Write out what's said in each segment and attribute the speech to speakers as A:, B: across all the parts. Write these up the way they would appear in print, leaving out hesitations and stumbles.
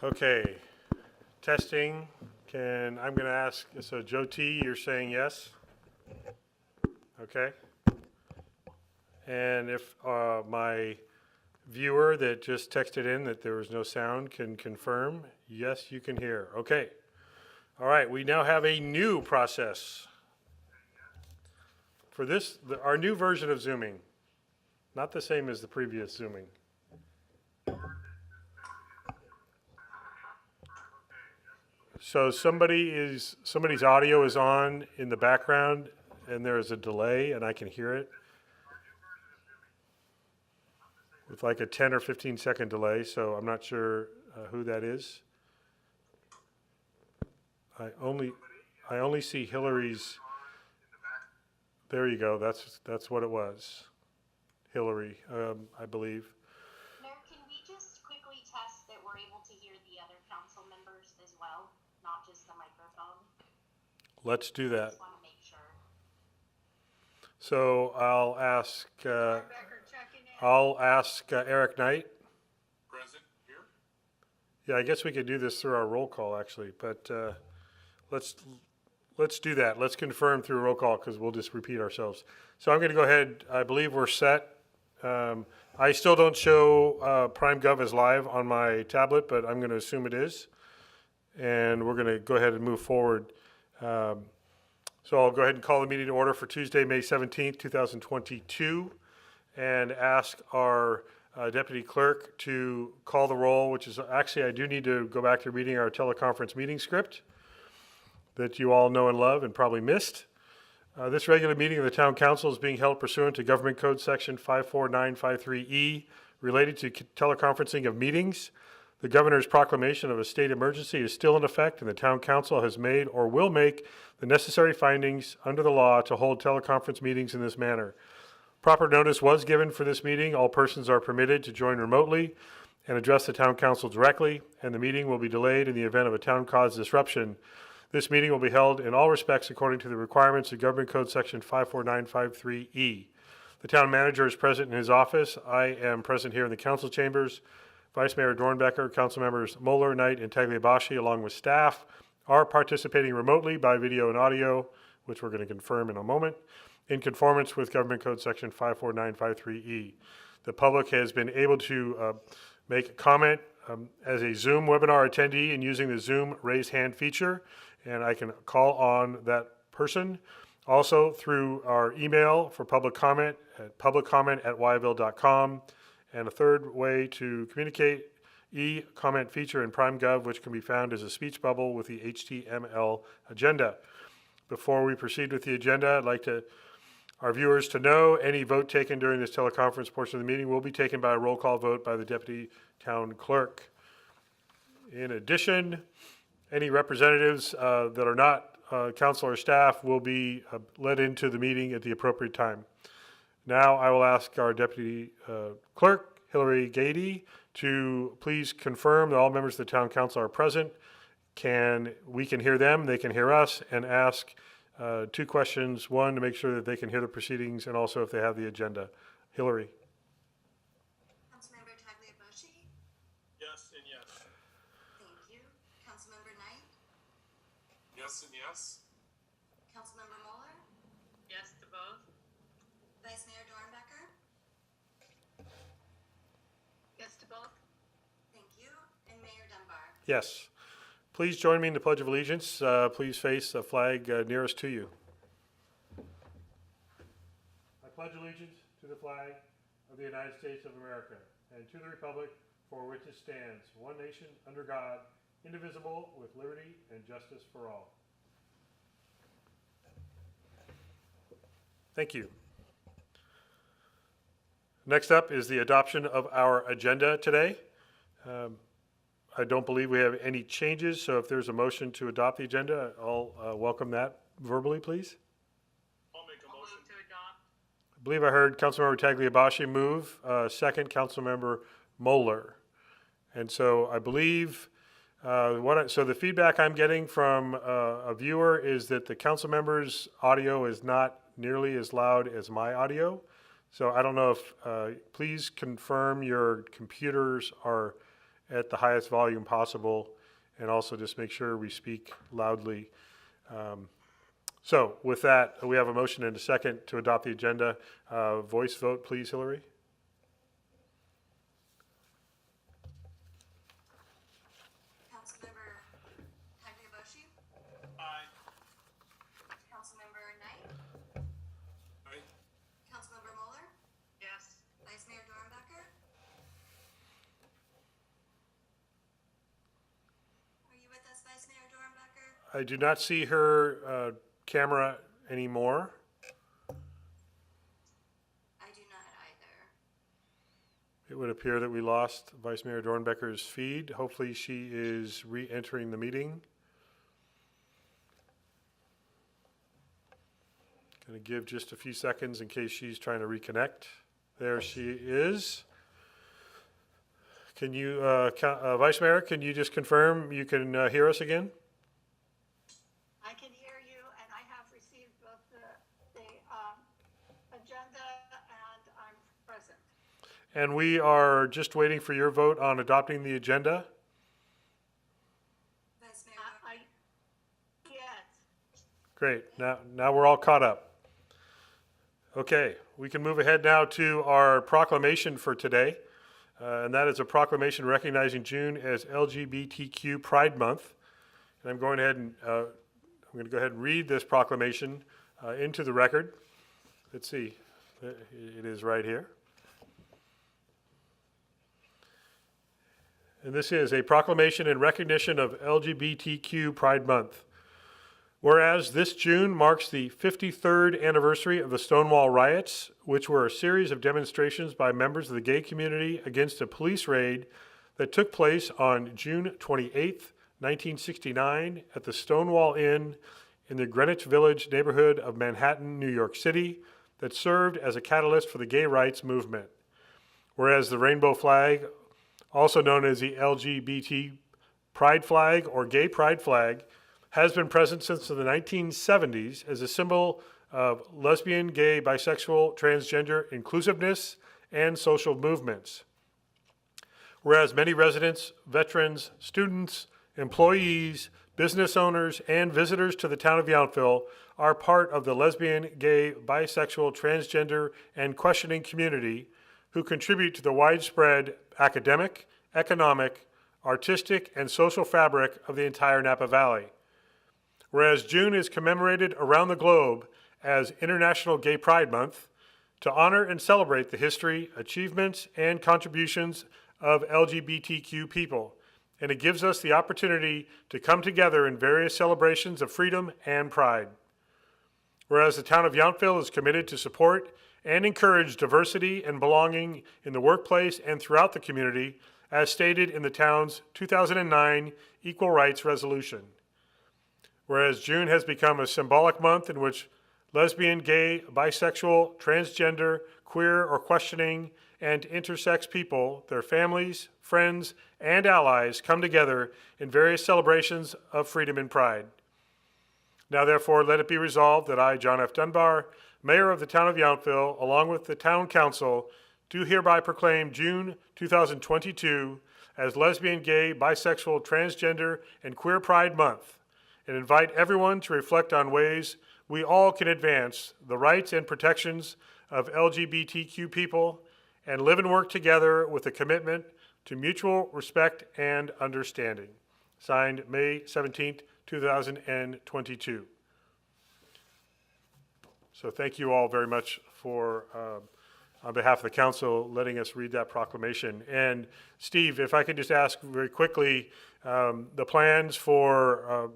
A: Okay, testing. I'm going to ask, so Joe T, you're saying yes? Okay. And if my viewer that just texted in that there was no sound can confirm, yes, you can hear. Okay. All right, we now have a new process for this, our new version of Zooming, not the same as the previous Zooming. So somebody's audio is on in the background and there is a delay and I can hear it with like a 10 or 15 second delay, so I'm not sure who that is. I only see Hillary's. There you go. That's what it was. Hillary, I believe.
B: Mayor, can we just quickly test that we're able to hear the other council members as well, not just the microphone?
A: Let's do that.
B: Just want to make sure.
A: So I'll ask Eric Knight.
C: Present here.
A: Yeah, I guess we could do this through our roll call actually, but let's do that. Let's confirm through roll call because we'll just repeat ourselves. So I'm going to go ahead. I believe we're set. I still don't show PrimeGov as live on my tablet, but I'm going to assume it is. And we're going to go ahead and move forward. So I'll go ahead and call the meeting to order for Tuesday, May 17th, 2022, and ask our deputy clerk to call the roll, which is actually, I do need to go back to reading our teleconference meeting script that you all know and love and probably missed. This regular meeting of the Town Council is being held pursuant to Government Code Section 54953E related to teleconferencing of meetings. The Governor's proclamation of a state emergency is still in effect, and the Town Council has made or will make the necessary findings under the law to hold teleconference meetings in this manner. Proper notice was given for this meeting. All persons are permitted to join remotely and address the Town Council directly, and the meeting will be delayed in the event of a town-caused disruption. This meeting will be held in all respects according to the requirements of Government Code Section 54953E. The town manager is present in his office. I am present here in the council chambers. Vice Mayor Dornbecker, council members Moeller, Knight, and Tagliabashi, along with staff, are participating remotely by video and audio, which we're going to confirm in a moment, in conformance with Government Code Section 54953E. The public has been able to make a comment as a Zoom webinar attendee and using the Zoom raise hand feature, and I can call on that person. Also through our email for public comment at publiccomment@wyville.com. And a third way to communicate, e-comment feature in PrimeGov, which can be found as a speech bubble with the HTML agenda. Before we proceed with the agenda, I'd like our viewers to know any vote taken during this teleconference portion of the meeting will be taken by a roll call vote by the Deputy Town Clerk. In addition, any representatives that are not council or staff will be led into the meeting at the appropriate time. Now I will ask our Deputy Clerk, Hillary Gady, to please confirm that all members of the Town Council are present. We can hear them, they can hear us, and ask two questions. One, to make sure that they can hear the proceedings, and also if they have the agenda. Hillary.
D: Councilmember Tagliabashi?
C: Yes and yes.
D: Thank you. Councilmember Knight?
C: Yes and yes.
D: Councilmember Moeller?
E: Yes to both.
D: Vice Mayor Dornbecker?
E: Yes to both.
D: Thank you. And Mayor Dunbar?
A: Yes. Please join me in the Pledge of Allegiance. Please face the flag nearest to you. I pledge allegiance to the flag of the United States of America and to the republic for which it stands, one nation, under God, indivisible, with liberty and justice for all. Thank you. Next up is the adoption of our agenda today. I don't believe we have any changes, so if there's a motion to adopt the agenda, I'll welcome that verbally, please.
C: I'll make a motion.
E: Move to adopt.
A: I believe I heard Councilmember Tagliabashi move, second Councilmember Moeller. And so I believe, so the feedback I'm getting from a viewer is that the council member's audio is not nearly as loud as my audio. So I don't know if, please confirm your computers are at the highest volume possible, and also just make sure we speak loudly. So with that, we have a motion and a second to adopt the agenda. Voice vote, please, Hillary.
D: Councilmember Tagliabosci,
C: Aye.
D: Councilmember Knight,
C: Aye.
D: Councilmember Mueller,
E: Yes.
D: Vice Mayor Dornbecker. Are you with us, Vice Mayor Dornbecker?
A: I do not see her camera anymore.
D: I do not either.
A: It would appear that we lost Vice Mayor Dornbecker's feed. Hopefully she is re-entering the meeting. Going to give just a few seconds in case she's trying to reconnect. There she is. Can you, Vice Mayor, can you just confirm you can hear us again?
F: I can hear you, and I have received both the agenda, and I'm present.
A: And we are just waiting for your vote on adopting the agenda.
D: Vice Mayor Dornbecker.
F: Yes.
A: Great. Now we're all caught up. Okay, we can move ahead now to our proclamation for today. And that is a proclamation recognizing June as LGBTQ Pride Month. And I'm going to go ahead and read this proclamation into the record. Let's see, it is right here. And this is a proclamation in recognition of LGBTQ Pride Month. Whereas this June marks the 53rd anniversary of the Stonewall Riots, which were a series of demonstrations by members of the gay community against a police raid that took place on June 28, 1969 at the Stonewall Inn in the Greenwich Village neighborhood of Manhattan, New York City, that served as a catalyst for the gay rights movement. Whereas the rainbow flag, also known as the LGBT pride flag or gay pride flag, has been present since the 1970s as a symbol of lesbian, gay, bisexual, transgender inclusiveness and social movements. Whereas many residents, veterans, students, employees, business owners, and visitors to the town of Yonkville are part of the lesbian, gay, bisexual, transgender, and questioning community who contribute to the widespread academic, economic, artistic, and social fabric of the entire Napa Valley. Whereas June is commemorated around the globe as International Gay Pride Month to honor and celebrate the history, achievements, and contributions of LGBTQ people, and it gives us the opportunity to come together in various celebrations of freedom and pride. Whereas the town of Yountville is committed to support and encourage diversity and belonging in the workplace and throughout the community, as stated in the town's 2009 Equal Rights Resolution. Whereas June has become a symbolic month in which lesbian, gay, bisexual, transgender, queer, or questioning, and intersex people, their families, friends, and allies come together in various celebrations of freedom and pride. Now therefore, let it be resolved that I, John F. Dunbar, Mayor of the town of Yountville, along with the town council, do hereby proclaim June 2022 as Lesbian, Gay, Bisexual, Transgender, and Queer Pride Month, and invite everyone to reflect on ways we all can advance the rights and protections of LGBTQ people and live and work together with a commitment to mutual respect and understanding. Signed, May 17th, 2022. So thank you all very much for, on behalf of the council, letting us read that proclamation. And Steve, if I could just ask very quickly, the plans for,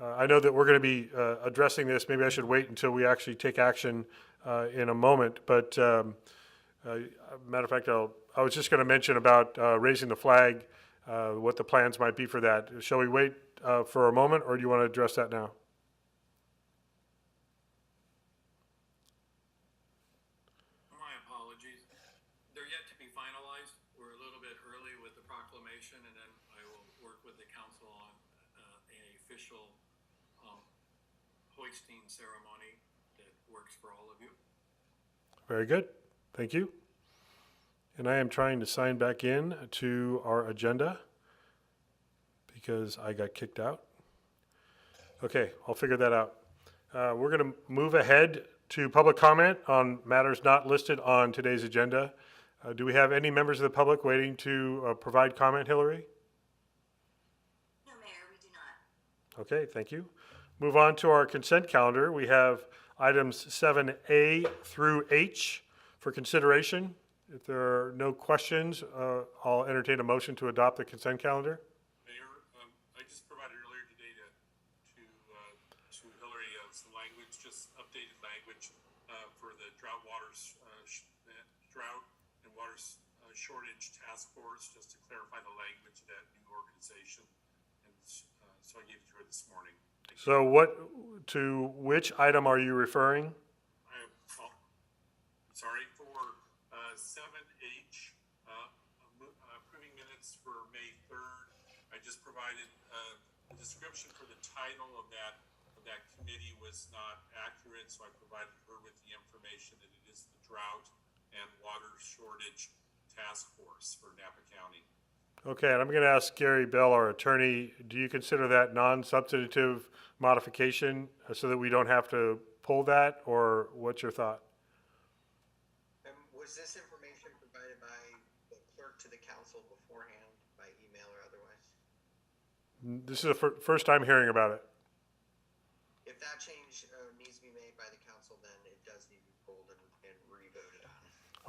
A: I know that we're going to be addressing this. Maybe I should wait until we actually take action in a moment. But matter of fact, I was just going to mention about raising the flag, what the plans might be for that. Shall we wait for a moment, or do you want to address that now?
C: My apologies. They're yet to be finalized. We're a little bit early with the proclamation, and then I will work with the council on an official hoisting ceremony that works for all of you.
A: Very good. Thank you. And I am trying to sign back in to our agenda because I got kicked out. Okay, I'll figure that out. We're going to move ahead to public comment on matters not listed on today's agenda. Do we have any members of the public waiting to provide comment, Hillary?
D: No, Mayor, we do not.
A: Okay, thank you. Move on to our consent calendar. We have items 7A through H for consideration. If there are no questions, I'll entertain a motion to adopt the consent calendar.
C: Mayor, I just provided earlier today to Hillary some language, just updated language for the drought and water shortage task force, just to clarify the language of that new organization. And so I gave it to her this morning.
A: So to which item are you referring?
C: Sorry, for 7H, approving minutes for May 3rd. I just provided the description for the title of that committee was not accurate, so I provided her with the information that it is the Drought and Water Shortage Task Force for Napa County.
A: Okay, and I'm going to ask Gary Bell, our attorney, do you consider that non-substantive modification so that we don't have to pull that, or what's your thought?
G: Was this information provided by the clerk to the council beforehand, by email or otherwise?
A: This is the first time hearing about it.
G: If that change needs to be made by the council, then it does need to be pulled and re-voted on.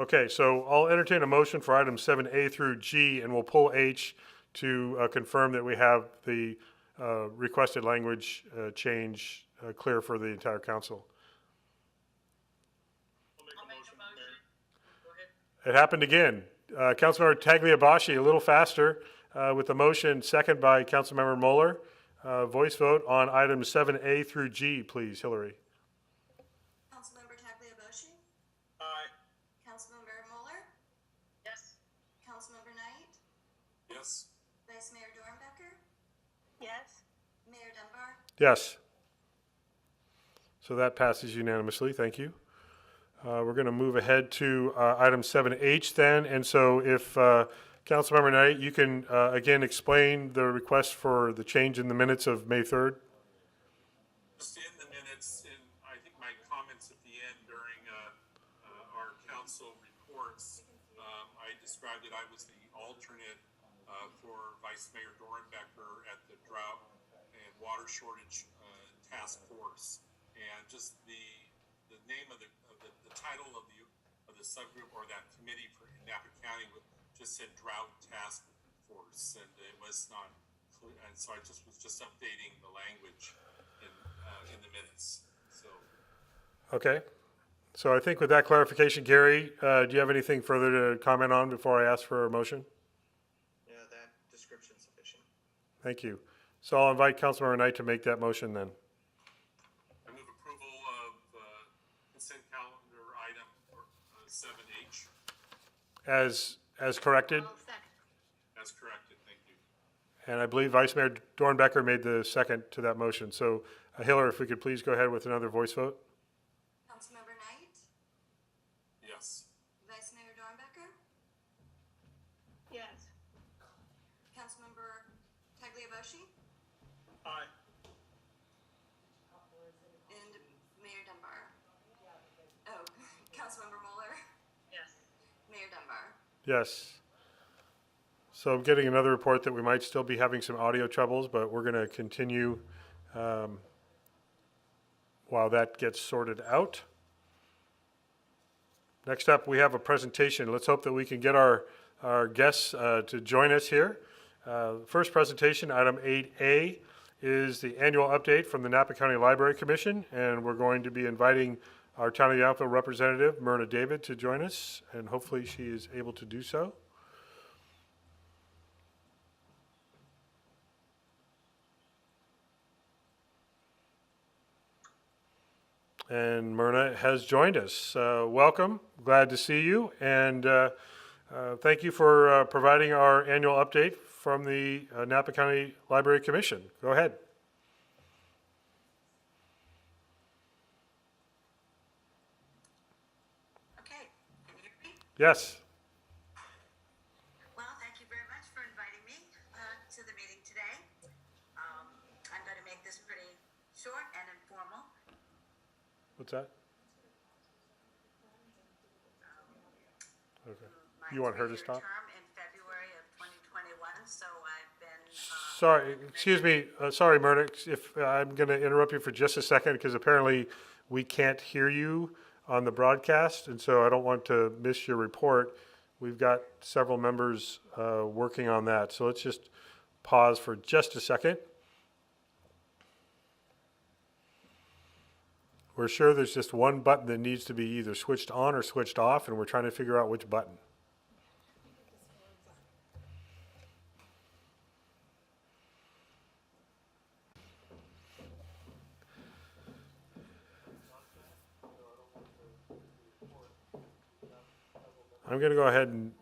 A: Okay, so I'll entertain a motion for items 7A through G, and we'll pull H to confirm that we have the requested language change clear for the entire council.
E: I'll make a motion. Go ahead.
A: It happened again. Councilmember Tagliabashi, a little faster, with the motion, second by Councilmember Mueller. Voice vote on items 7A through G, please, Hillary.
D: Councilmember Tagliaboshi?
C: Aye.
D: Councilmember Mueller?
E: Yes.
D: Councilmember Knight?
C: Yes.
D: Vice Mayor Dornbecker?
F: Yes.
D: Mayor Dunbar?
A: Yes. So that passes unanimously. Thank you. We're going to move ahead to item 7H then. And so if Councilmember Knight, you can again explain the request for the change in the minutes of May 3rd.
C: Just in the minutes, in I think my comments at the end during our council reports, I described that I was the alternate for Vice Mayor Dornbecker at the Drought and Water Shortage Task Force, and just the name of the title of the subgroup or that committee for Napa County just said Drought Task Force, and it was not clear, and so I was just updating the language in the minutes. So.
A: Okay. So I think with that clarification, Gary, do you have anything further to comment on before I ask for a motion?
G: Yeah, that description's sufficient.
A: Thank you. So I'll invite Councilmember Knight to make that motion then.
C: I move approval of consent calendar item 7H
A: As corrected,
F: I'll second.
C: as corrected. Thank you.
A: and I believe Vice Mayor Dornbecker made the second to that motion. So Hillary, if we could please go ahead with another voice vote.
D: Councilmember Knight?
C: Yes.
D: Vice Mayor Dornbecker?
F: Yes.
D: Councilmember Tagliaboshi?
C: Aye.
D: And Mayor Dunbar? Oh, Councilmember Mueller?
E: Yes.
D: Mayor Dunbar?
A: Yes. So I'm getting another report that we might still be having some audio troubles, but we're going to continue while that gets sorted out. Next up, we have a presentation. Let's hope that we can get our guests to join us here. First presentation, item 8A, is the annual update from the Napa County Library Commission, and we're going to be inviting our Town of Yonkville representative, Myrna David, to join us, and hopefully she is able to do so. And Myrna has joined us. Welcome, glad to see you, and thank you for providing our annual update from the Napa County Library Commission. Go ahead.
D: Okay, can you hear me?
A: Yes. What's that? Okay.
D: My
A: You want her to
D: three-year
A: stop?
D: term in February of 2021, so I've been.
A: Sorry, excuse me, sorry, Murdoch, if, I'm gonna interrupt you for just a second, because apparently we can't hear you on the broadcast, and so I don't want to miss your report. We've got several members, working on that, so let's just pause for just a second. We're sure there's just one button that needs to be either switched on or switched off, and we're trying to figure out which button. I'm going to go ahead and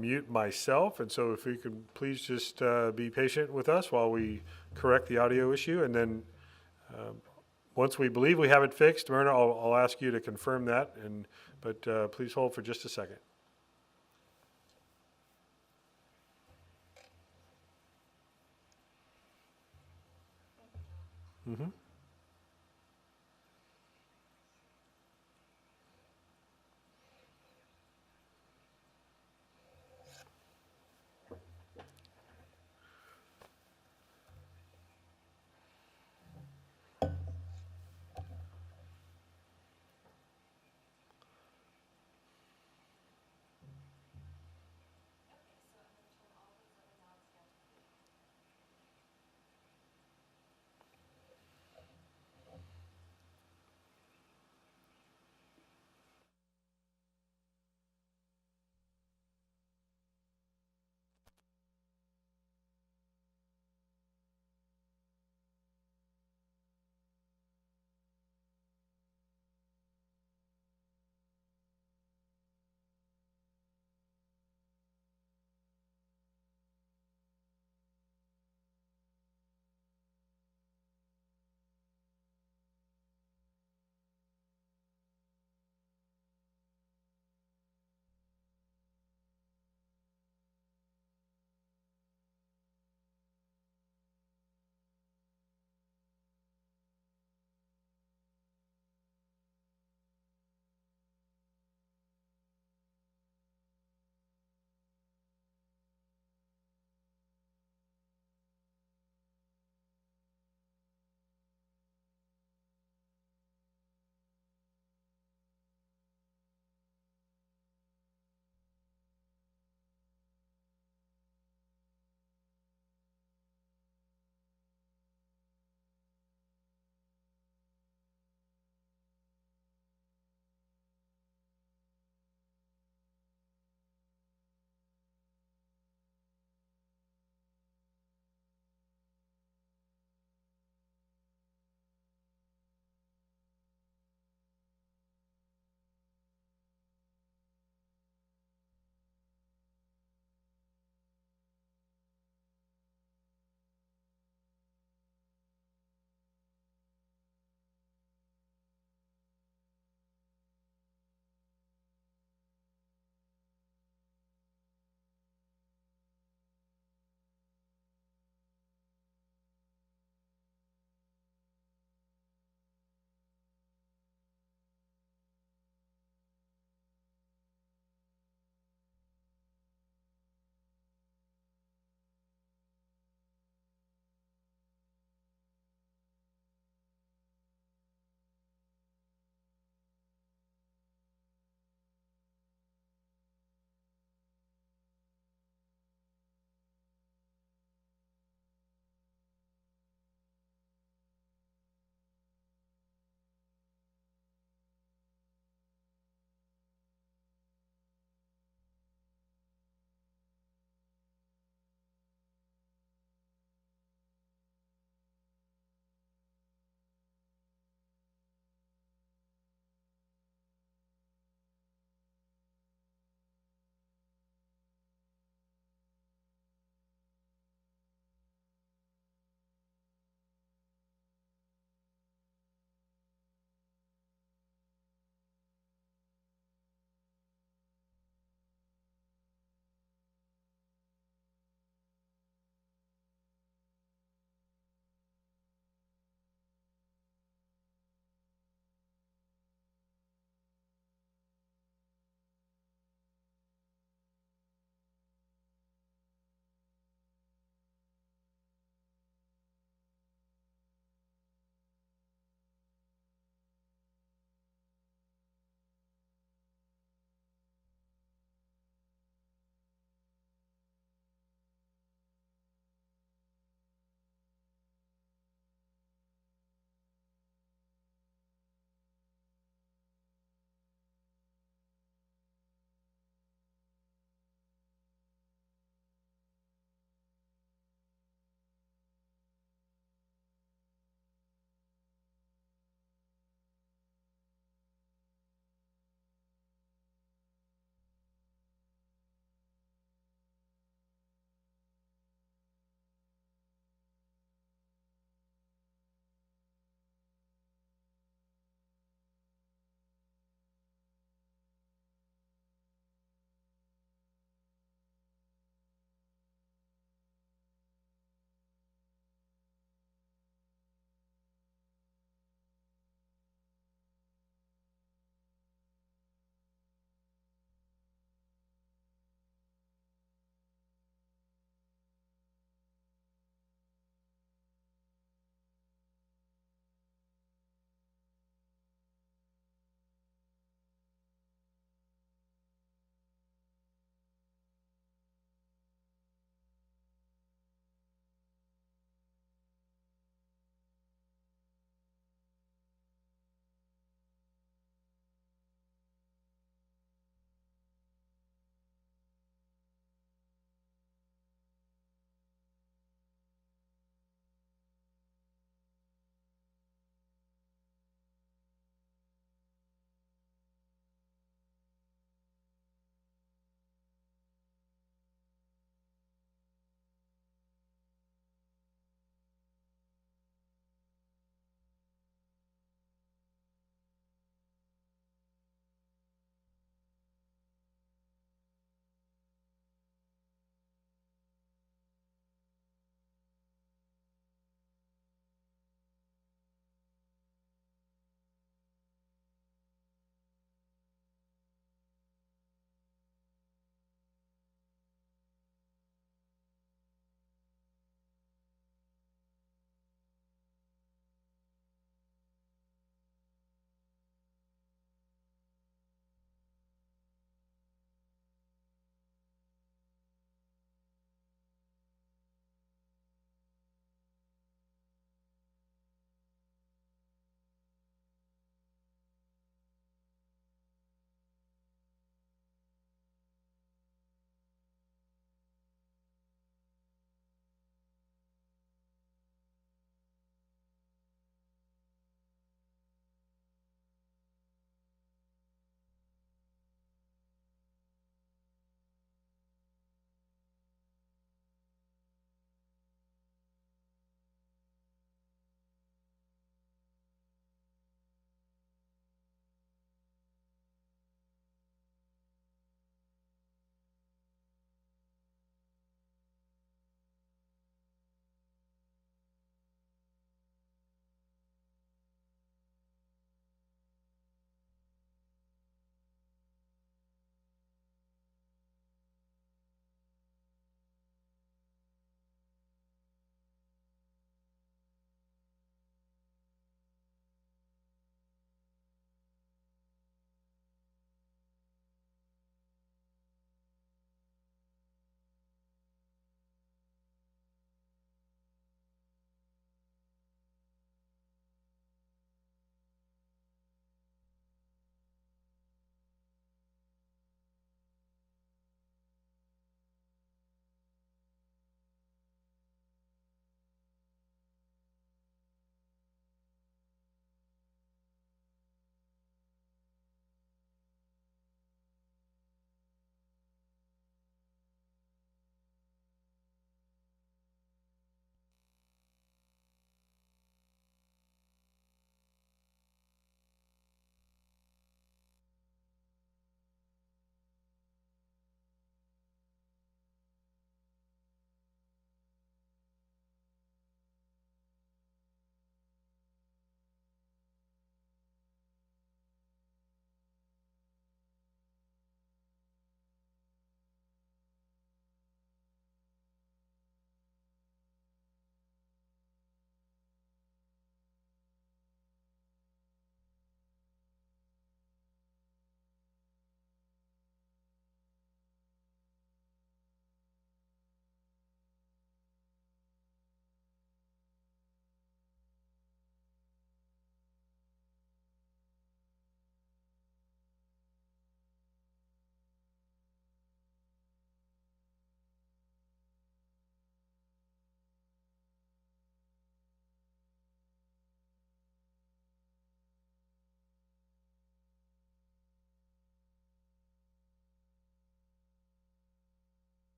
A: mute myself, and so if you could please just be patient with us while we correct the audio issue, and then once we believe we have it fixed, Myrna, I'll ask you to confirm that, but please hold for just a second. Mm-hmm.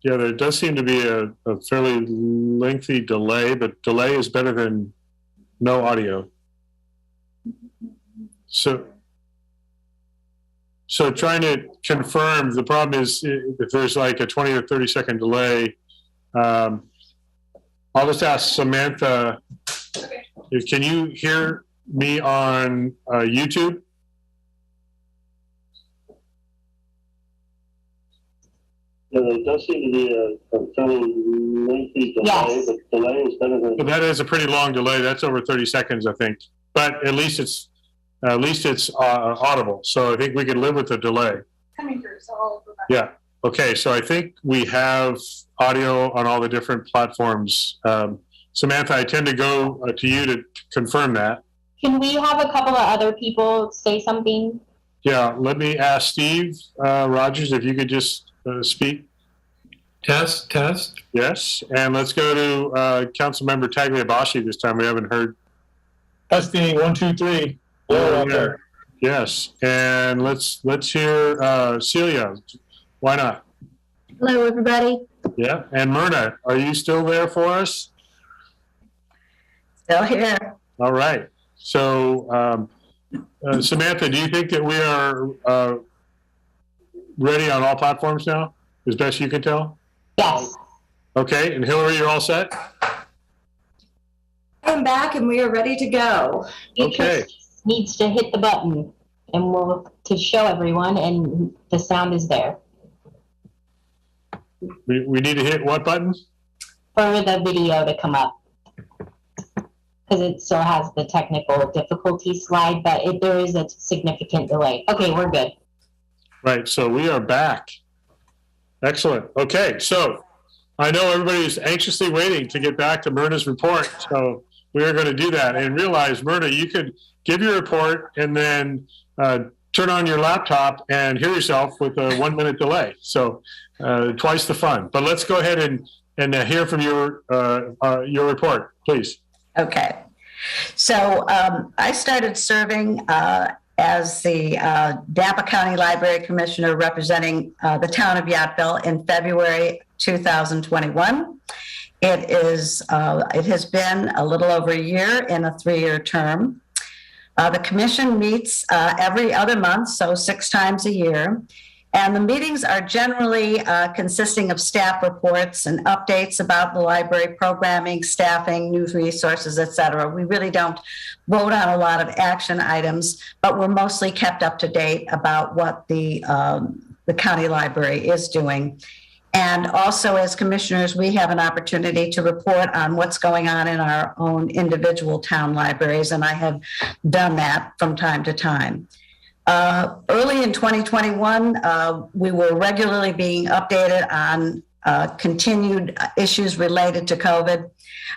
A: Yeah, there does seem to be a fairly lengthy delay, but delay is better than no audio. So trying to confirm, the problem is if there's like a 20 or 30-second delay, I'll just ask Samantha, can you hear me on YouTube?
H: Yeah, there does seem to be a fairly lengthy delay,
B: Yes.
H: but delay is better than.
A: But that is a pretty long delay. That's over 30 seconds, I think. But at least it's audible. So I think we can live with the delay.
F: Coming through, so I'll go back.
A: Yeah. Okay. So I think we have audio on all the different platforms. Samantha, I tend to go to you to confirm that.
B: Can we have a couple of other people say something?
A: Yeah. Let me ask Steve Rogers if you could just speak.
I: Test.
A: Yes. And let's go to Councilmember Tagliabashi this time. We haven't heard.
I: Testing 1, 2, 3. Hello out there.
A: Yes. And let's hear Celia. Why not?
J: Hello, everybody.
A: Yeah. And Myrna, are you still there for us?
J: Still here.
A: All right. So, Samantha, do you think that we are ready on all platforms now, as best you can tell?
B: Yes.
A: Okay. And Hillary, you're all set?
J: I'm back and we are ready to go.
A: Okay.
B: It just needs to hit the button and we'll to show everyone, and the sound is there.
A: We need to hit what button?
B: For the video to come up. Because it still has the technical difficulty slide, but there is a significant delay. Okay, we're good.
A: Right. So we are back. Excellent. Okay. So I know everybody is anxiously waiting to get back to Myrna's report. So we are going to do that, and realize, Myrna, you could give your report and then turn on your laptop and hear yourself with a 1-minute delay. So twice the fun. But let's go ahead and hear from your report, please.
J: Okay. So I started serving as the Napa County Library Commissioner representing the town of Yonkville in February 2021. It has been a little over a year in a 3-year term. The commission meets every other month, so 6 times a year. And the meetings are generally consisting of staff reports and updates about the library programming, staffing, new resources, et cetera. We really don't vote on a lot of action items, but we're mostly kept up to date about what the county library is doing. And also, as commissioners, we have an opportunity to report on what's going on in our own individual town libraries, and I have done that from time to time. Early in 2021, we were regularly being updated on continued issues related to COVID.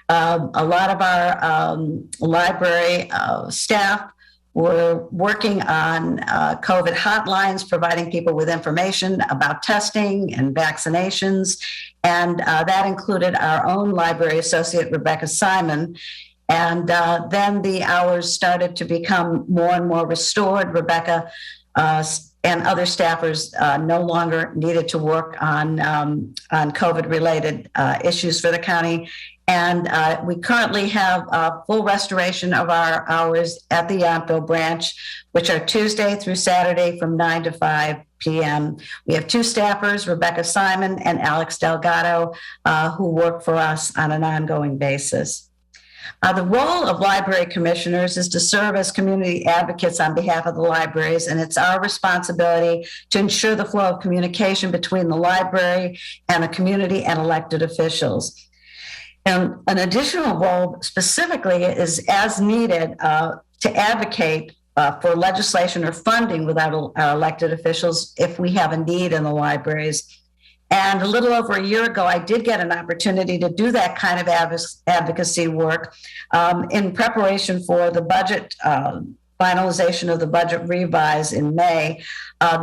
J: A lot of our library staff were working on COVID hotlines, providing people with information about testing and vaccinations. And that included our own library associate, Rebecca Simon. And then the hours started to become more and more restored. Rebecca and other staffers no longer needed to work on COVID-related issues for the county. And we currently have full restoration of our hours at the Yonkville branch, which are Tuesday through Saturday from 9 to 5 p.m. We have 2 staffers, Rebecca Simon and Alex Delgado, who work for us on an ongoing basis. The role of library commissioners is to serve as community advocates on behalf of the libraries, and it's our responsibility to ensure the flow of communication between the library and the community and elected officials. And an additional role specifically is, as needed, to advocate for legislation or funding with our elected officials if we have a need in the libraries. And a little over a year ago, I did get an opportunity to do that kind of advocacy work in preparation for the budget, finalization of the budget revise in May.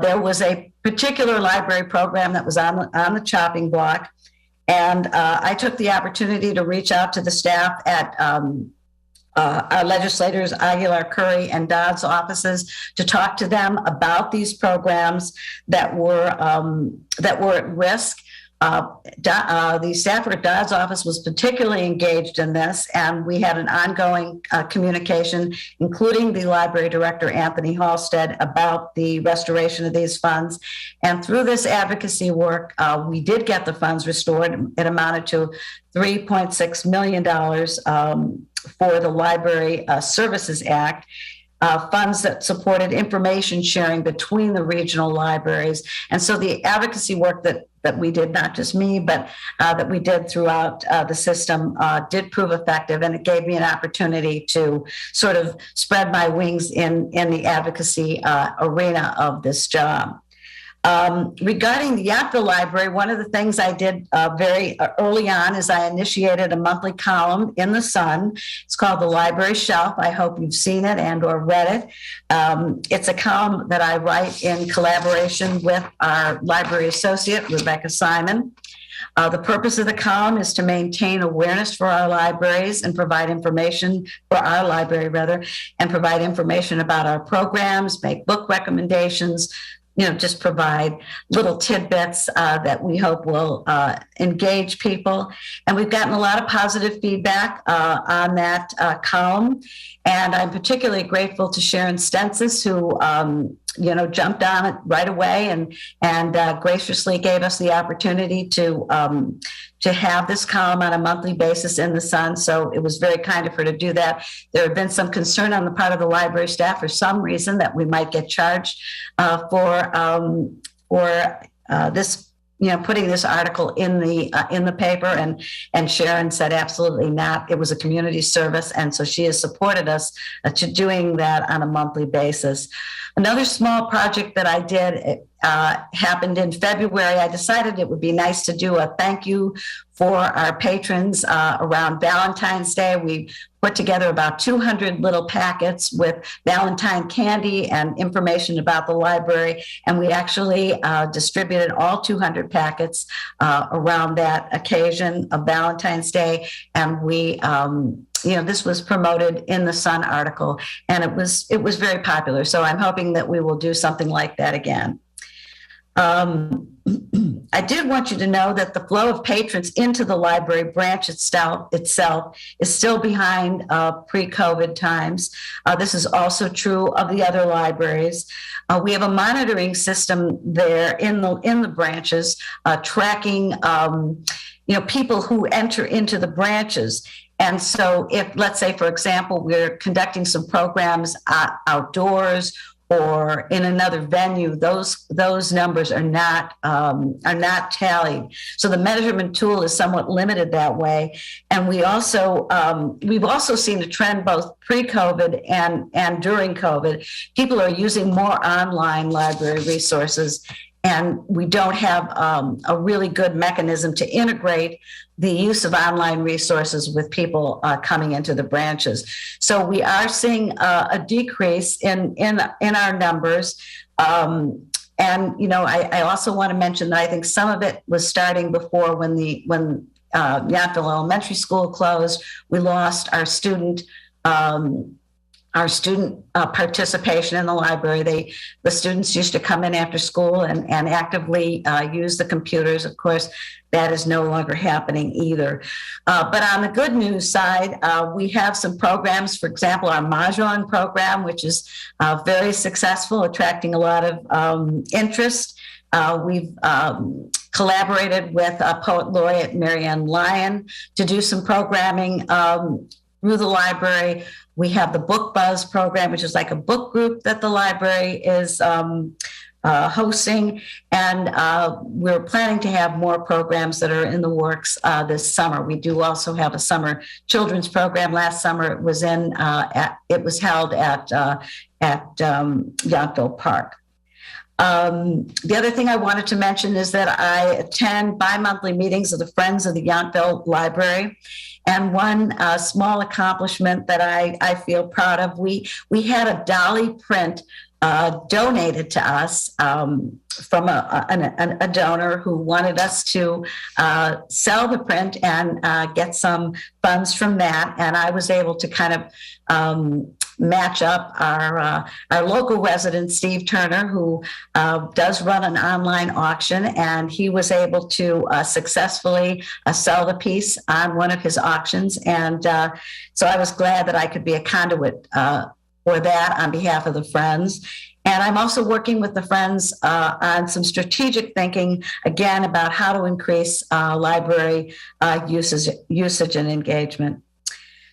J: There was a particular library program that was on the chopping block. And I took the opportunity to reach out to the staff at our legislators, Aguilar, Curry, and Dodd's offices to talk to them about these programs that were at risk. the staffer at Dodd's office was particularly engaged in this, and we had an ongoing communication, including the library director, Anthony Halstead, about the restoration of these funds. And through this advocacy work, we did get the funds restored. It amounted to $3.6 million for the Library Services Act. Funds that supported information sharing between the regional libraries. And so the advocacy work that we did, not just me, but that we did throughout the system did prove effective, and it gave me an opportunity to sort of spread my wings in the advocacy arena of this job. Regarding the Yonkville Library, one of the things I did very early on is I initiated a monthly column in the Sun. It's called The Library Shelf. I hope you've seen it and or read it. It's a column that I write in collaboration with our library associate, Rebecca Simon. The purpose of the column is to maintain awareness for our libraries and provide information for our library, and provide information about our programs, make book recommendations, just provide little tidbits that we hope will engage people. And we've gotten a lot of positive feedback on that column. And I'm particularly grateful to Sharon Stensis, who jumped on it right away and graciously gave us the opportunity to have this column on a monthly basis in the Sun. So it was very kind of her to do that. There had been some concern on the part of the library staff for some reason that we might get charged for this, putting this article in the paper, and Sharon said absolutely not. It was a community service, and so she has supported us to doing that on a monthly basis. Another small project that I did happened in February. I decided it would be nice to do a thank you for our patrons around Valentine's Day. We put together about 200 little packets with Valentine candy and information about the library, and we actually distributed all 200 packets around that occasion of Valentine's Day, and we this was promoted in the Sun article, and it was very popular. So I'm hoping that we will do something like that again. I did want you to know that the flow of patrons into the library branch itself is still behind pre-COVID times. This is also true of the other libraries. We have a monitoring system there in the branches, tracking people who enter into the branches. And so if, let's say, for example, we're conducting some programs outdoors or in another venue, those numbers are not tallied. So the measurement tool is somewhat limited that way. And we've also seen a trend both pre-COVID and during COVID. People are using more online library resources, and we don't have a really good mechanism to integrate the use of online resources with people coming into the branches. So we are seeing a decrease in our numbers. And I also want to mention that I think some of it was starting before when Yonkville Elementary School closed. We lost our student participation in the library. The students used to come in after school and actively use the computers. Of course, that is no longer happening either. But on the good news side, we have some programs. For example, our Mahjong program, which is very successful, attracting a lot of interest. We've collaborated with Poet Laureate Marianne Lyon to do some programming through the library. We have the Book Buzz program, which is like a book group that the library is hosting. And we're planning to have more programs that are in the works this summer. We do also have a summer children's program. Last summer it was held at Yonkville Park. The other thing I wanted to mention is that I attend bi-monthly meetings of the Friends of the Yonkville Library. And one small accomplishment that I feel proud of, we had a dolly print donated to us from a donor who wanted us to sell the print and get some funds from that. And I was able to kind of match up our local resident, Steve Turner, who does run an online auction, and he was able to successfully sell the piece on one of his auctions. And so I was glad that I could be a conduit for that on behalf of the Friends. And I'm also working with the Friends on some strategic thinking, again, about how to increase library usage and engagement.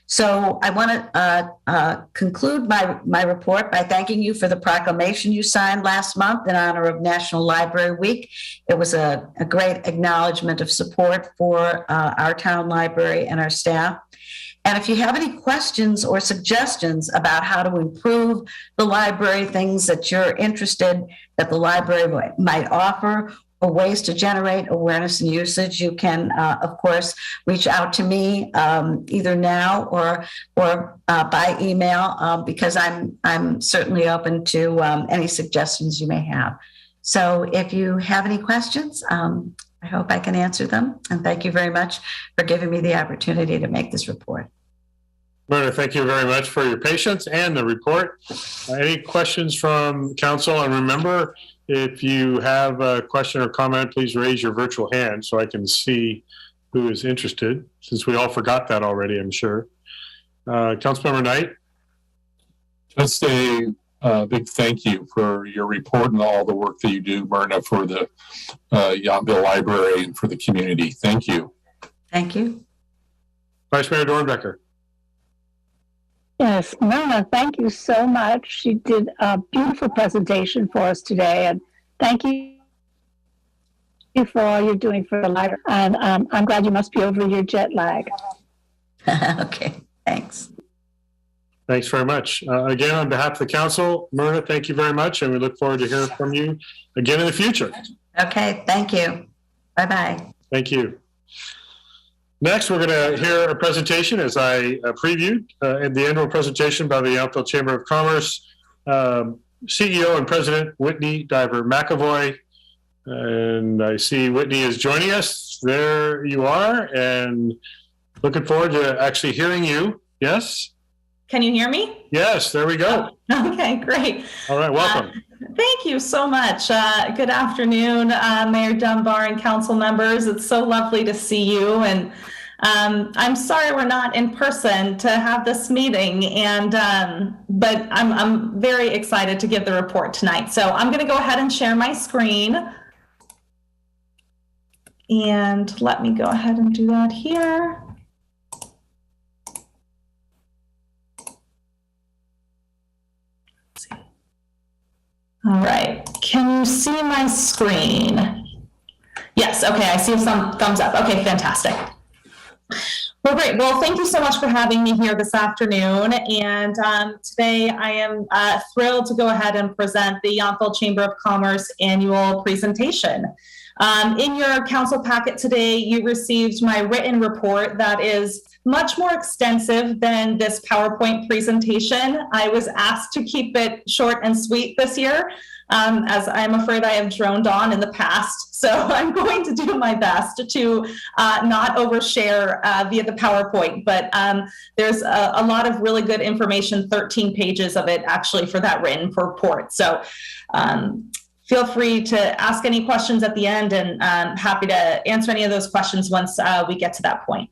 J: So I want to conclude my report by thanking you for the proclamation you signed last month in honor of National Library Week. It was a great acknowledgement of support for our town library and our staff. And if you have any questions or suggestions about how to improve the library, things that you're interested that the library might offer, or ways to generate awareness and usage, you can, of course, reach out to me either now or by email, because I'm certainly open to any suggestions you may have. So if you have any questions, I hope I can answer them. And thank you very much for giving me the opportunity to make this report.
A: Myrna, thank you very much for your patience and the report. Any questions from council? And remember, if you have a question or comment, please raise your virtual hand so I can see who is interested, since we all forgot that already, I'm sure. Councilmember Knight?
K: Just a big thank you for your report and all the work that you do, Myrna, for the Yonkville Library and for the community. Thank you.
J: Thank you.
A: Vice Mayor Dornbecker.
L: Yes, Myrna, thank you so much. She did a beautiful presentation for us today, and thank you for all you're doing for the library. And I'm glad you must be over your jet lag.
J: Okay, thanks.
A: Thanks very much. Again, on behalf of the council, Myrna, thank you very much, and we look forward to hearing from you again in the future.
J: Okay, thank you. Bye-bye.
A: Thank you. Next, we're going to hear a presentation, as I previewed, in the annual presentation by the Outfield Chamber of Commerce, CEO and President Whitney Diver McAvoy. And I see Whitney is joining us. There you are, and looking forward to actually hearing you. Yes?
M: Can you hear me?
A: Yes, there we go.
M: Okay, great.
A: All right, welcome.
M: Thank you so much. Good afternoon, Mayor Dunbar and council members. It's so lovely to see you. And I'm sorry we're not in person to have this meeting, and but I'm very excited to give the report tonight. So I'm going to go ahead and share my screen. And let me go ahead and do that here. All right, can you see my screen? Yes, okay, I see some thumbs up. Okay, fantastic. Well, great. Well, thank you so much for having me here this afternoon. And today I am thrilled to go ahead and present the Yonkville Chamber of Commerce annual presentation. In your council packet today, you received my written report that is much more extensive than this PowerPoint presentation. I was asked to keep it short and sweet this year, as I'm afraid I have droned on in the past. So I'm going to do my best to not overshare via the PowerPoint, but there's a lot of really good information, 13 pages of it actually for that written report. So feel free to ask any questions at the end, and I'm happy to answer any of those questions once we get to that point.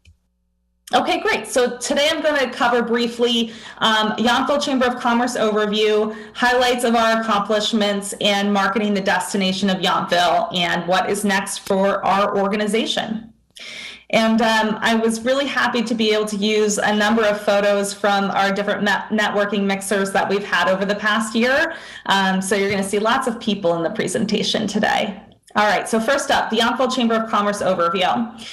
M: Okay, great. So today I'm going to cover briefly Yonkville Chamber of Commerce overview, highlights of our accomplishments, and marketing the destination of Yonkville, and what is next for our organization. And I was really happy to be able to use a number of photos from our different networking mixers that we've had over the past year. So you're going to see lots of people in the presentation today. All right, so first up, the Yonkville Chamber of Commerce overview.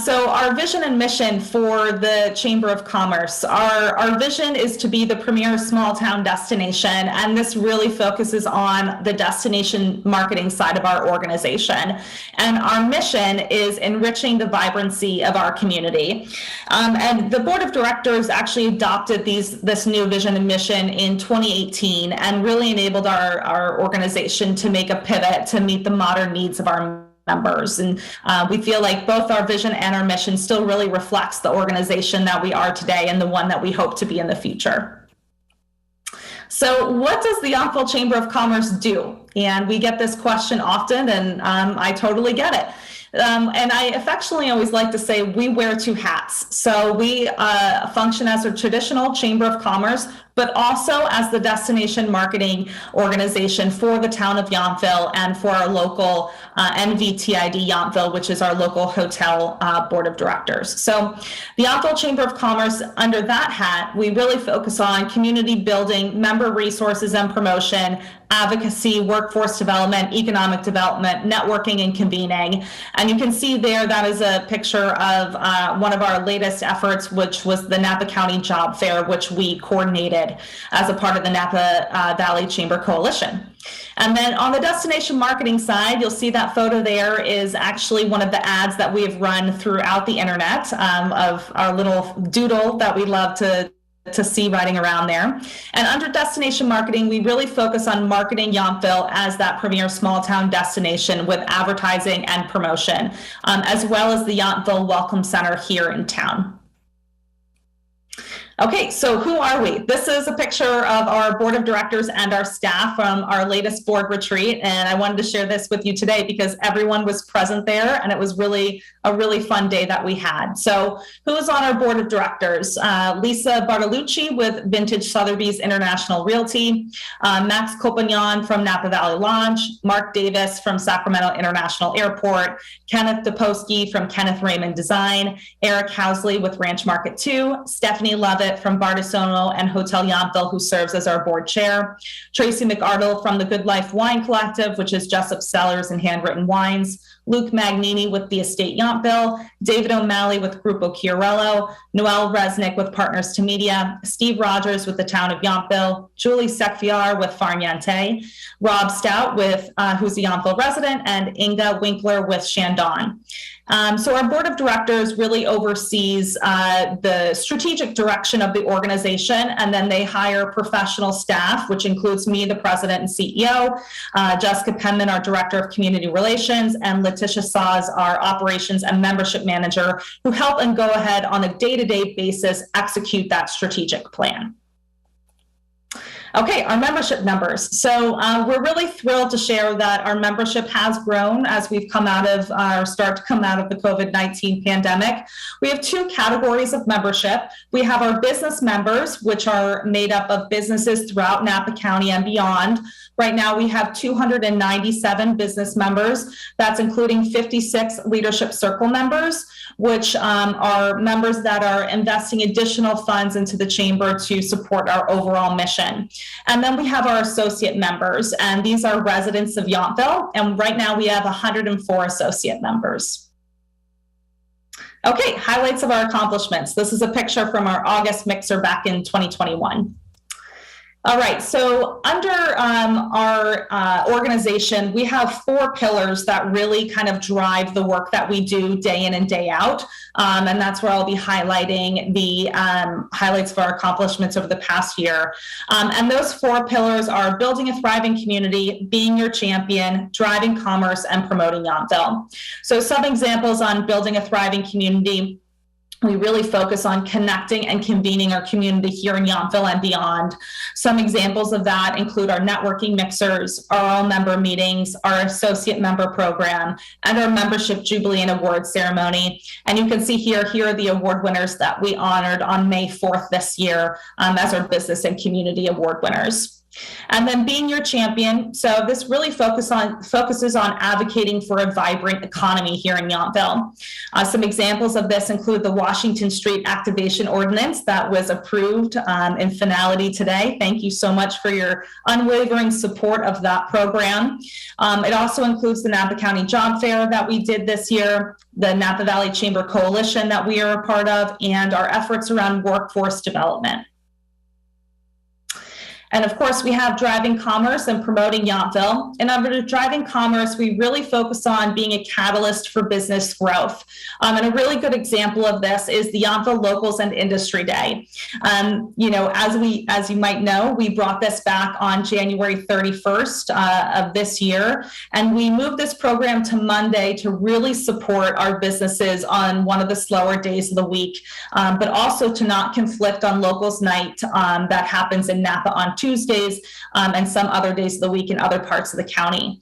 M: So our vision and mission for the Chamber of Commerce, our vision is to be the premier small town destination, and this really focuses on the destination marketing side of our organization. And our mission is enriching the vibrancy of our community. And the board of directors actually adopted this new vision and mission in 2018, and really enabled our organization to make a pivot to meet the modern needs of our members. And we feel like both our vision and our mission still really reflects the organization that we are today and the one that we hope to be in the future. So what does the Yonkville Chamber of Commerce do? And we get this question often, and I totally get it. And I affectionately always like to say we wear two hats. So we function as a traditional chamber of commerce, but also as the destination marketing organization for the town of Yonkville and for our local NVTID Yonkville, which is our local hotel board of directors. So the Yonkville Chamber of Commerce, under that hat, we really focus on community building, member resources and promotion, advocacy, workforce development, economic development, networking and convening. And you can see there, that is a picture of one of our latest efforts, which was the Napa County Job Fair, which we coordinated as a part of the Napa Valley Chamber Coalition. And then on the destination marketing side, you'll see that photo there is actually one of the ads that we have run throughout the internet of our little doodle that we love to see riding around there. And under destination marketing, we really focus on marketing Yonkville as that premier small town destination with advertising and promotion, as well as the Yonkville Welcome Center here in town. Okay, so who are we? This is a picture of our board of directors and our staff from our latest board retreat. And I wanted to share this with you today because everyone was present there and it was really a really fun day that we had. So who is on our board of directors? Lisa Bartolucci with Vintage Sotheby's International Realty, Max Copagnon from Napa Valley Lodge, Mark Davis from Sacramento International Airport, Kenneth Doposki from Kenneth Raymond Design, Eric Housley with Ranch Market 2, Stephanie Lovett from Bartisono and Hotel Yonkville, who serves as our board chair, Tracy McArdle from the Good Life Wine Collective, which is Jessup Cellars and Handwritten Wines, Luke Magnini with the Estate Yonkville, David O'Malley with Grupo Chiarello, Noel Resnick with Partners to Media, Steve Rogers with the Town of Yonkville, Julie Secfiar with Farniente, Rob Stout with who's a Yonkville resident, and Inga Winkler with Shandon. So our board of directors really oversees the strategic direction of the organization, and then they hire professional staff, which includes me, the president and CEO, Jessica Penman, our director of community relations, and Letitia Saz, our operations and membership manager, who help and go ahead on a day-to-day basis execute that strategic plan. Okay, our membership numbers. So we're really thrilled to share that our membership has grown as we've come out of or start to come out of the COVID-19 pandemic. We have two categories of membership. We have our business members, which are made up of businesses throughout Napa County and beyond. Right now, we have 297 business members. That's including 56 Leadership Circle members, which are members that are investing additional funds into the chamber to support our overall mission. And then we have our associate members, and these are residents of Yonkville. And right now we have 104 associate members. Okay, highlights of our accomplishments. This is a picture from our August mixer back in 2021. All right, so under our organization, we have 4 pillars that really kind of drive the work that we do day in and day out. And that's where I'll be highlighting the highlights of our accomplishments over the past year. And those 4 pillars are building a thriving community, being your champion, driving commerce, and promoting Yonkville. So some examples on building a thriving community. We really focus on connecting and convening our community here in Yonkville and beyond. Some examples of that include our networking mixers, our all-member meetings, our associate member program, and our membership Jubilee and Award ceremony. And you can see here are the award winners that we honored on May 4th this year as our business and community award winners. And then being your champion. So this really focuses on advocating for a vibrant economy here in Yonkville. Some examples of this include the Washington Street Activation Ordinance that was approved in finality today. Thank you so much for your unwavering support of that program. It also includes the Napa County Job Fair that we did this year, the Napa Valley Chamber Coalition that we are a part of, and our efforts around workforce development. And of course, we have driving commerce and promoting Yonkville. And under driving commerce, we really focus on being a catalyst for business growth. And a really good example of this is the Yonkville Locals and Industry Day. You know, as you might know, we brought this back on January 31st of this year. And we moved this program to Monday to really support our businesses on one of the slower days of the week, but also to not conflict on Locals Night that happens in Napa on Tuesdays, and some other days of the week in other parts of the county.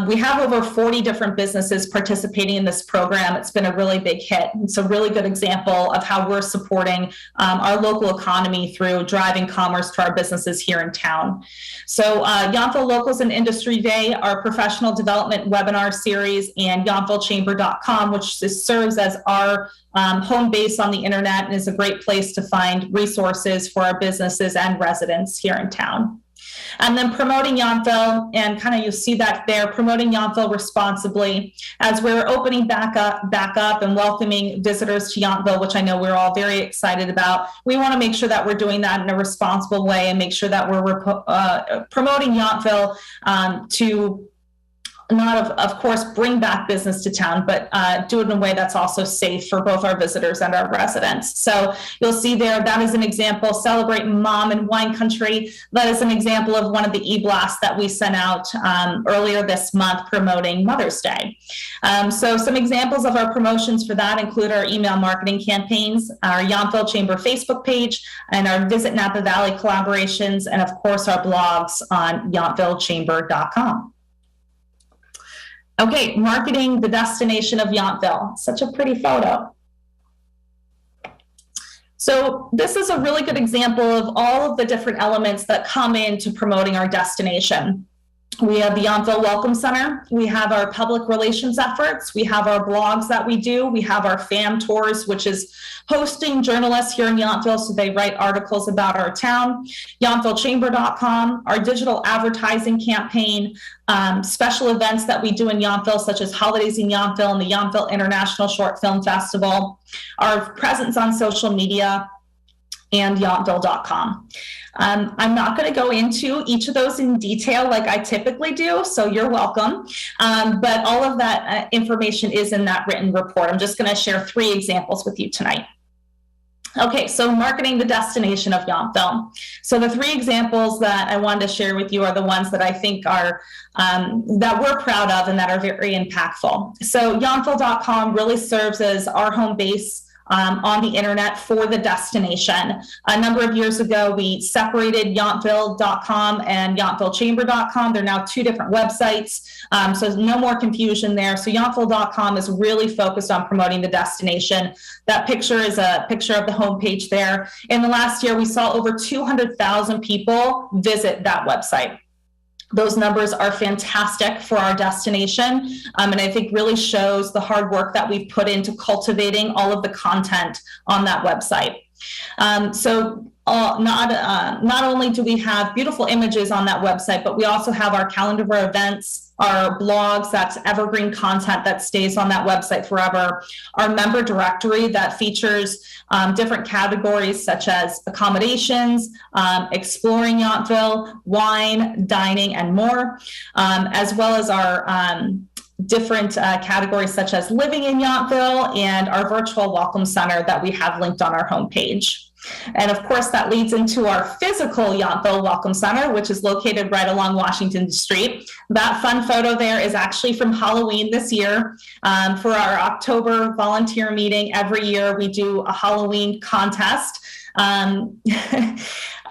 M: We have over 40 different businesses participating in this program. It's been a really big hit. It's a really good example of how we're supporting our local economy through driving commerce to our businesses here in town. So Yonkville Locals and Industry Day, our professional development webinar series, and YonkvilleChamber.com, which serves as our home base on the internet and is a great place to find resources for our businesses and residents here in town. And then promoting Yonkville, and kind of you see that there, promoting Yonkville responsibly as we're opening back up and welcoming visitors to Yonkville, which I know we're all very excited about. We want to make sure that we're doing that in a responsible way and make sure that we're promoting Yonkville to not, of course, bring back business to town, but do it in a way that's also safe for both our visitors and our residents. So you'll see there, that is an example, Celebrate Mom and Wine Country. That is an example of one of the e-blasts that we sent out earlier this month promoting Mother's Day. So some examples of our promotions for that include our email marketing campaigns, our Yonkville Chamber Facebook page, and our Visit Napa Valley collaborations, and of course our blogs on YonkvilleChamber.com. Okay, marketing the destination of Yonkville. Such a pretty photo. So this is a really good example of all of the different elements that come into promoting our destination. We have the Yonkville Welcome Center. We have our public relations efforts. We have our blogs that we do. We have our fam tours, which is hosting journalists here in Yonkville so they write articles about our town. YonkvilleChamber.com, our digital advertising campaign, special events that we do in Yonkville, such as Holidays in Yonkville and the Yonkville International Short Film Festival, our presence on social media, and Yonkville.com. I'm not going to go into each of those in detail like I typically do, so you're welcome. But all of that information is in that written report. I'm just going to share 3 examples with you tonight. Okay, so marketing the destination of Yonkville. So the 3 examples that I wanted to share with you are the ones that I think are, that we're proud of and that are very impactful. So Yonkville.com really serves as our home base on the internet for the destination. A number of years ago, we separated Yonkville.com and YonkvilleChamber.com. They're now 2 different websites, so there's no more confusion there. So Yonkville.com is really focused on promoting the destination. That picture is a picture of the homepage there. In the last year, we saw over 200,000 people visit that website. Those numbers are fantastic for our destination, and I think really shows the hard work that we've put into cultivating all of the content on that website. Not only do we have beautiful images on that website, but we also have our calendar of events, our blogs, that's evergreen content that stays on that website forever, our member directory that features different categories such as accommodations, exploring Yonkville, wine, dining, and more, as well as our different categories such as living in Yonkville and our virtual welcome center that we have linked on our homepage. And of course, that leads into our physical Yonkville Welcome Center, which is located right along Washington Street. That fun photo there is actually from Halloween this year. For our October volunteer meeting, every year we do a Halloween contest. I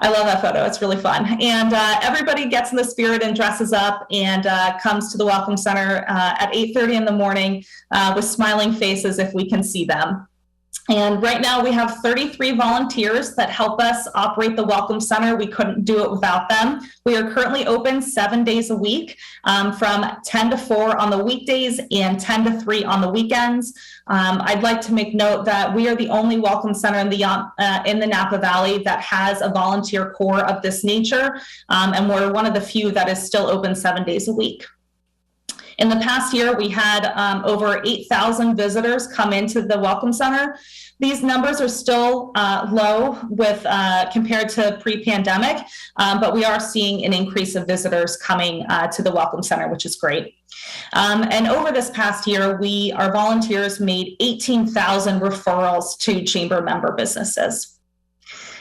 M: love that photo. It's really fun. And everybody gets in the spirit and dresses up and comes to the Welcome Center at 8:30 in the morning with smiling faces if we can see them. And right now we have 33 volunteers that help us operate the Welcome Center. We couldn't do it without them. We are currently open 7 days a week, from 10 to 4 on the weekdays and 10 to 3 on the weekends. I'd like to make note that we are the only Welcome Center in the Napa Valley that has a volunteer core of this nature, and we're one of the few that is still open 7 days a week. In the past year, we had over 8,000 visitors come into the Welcome Center. These numbers are still low with compared to pre-pandemic, but we are seeing an increase of visitors coming to the Welcome Center, which is great. And over this past year, our volunteers made 18,000 referrals to chamber member businesses.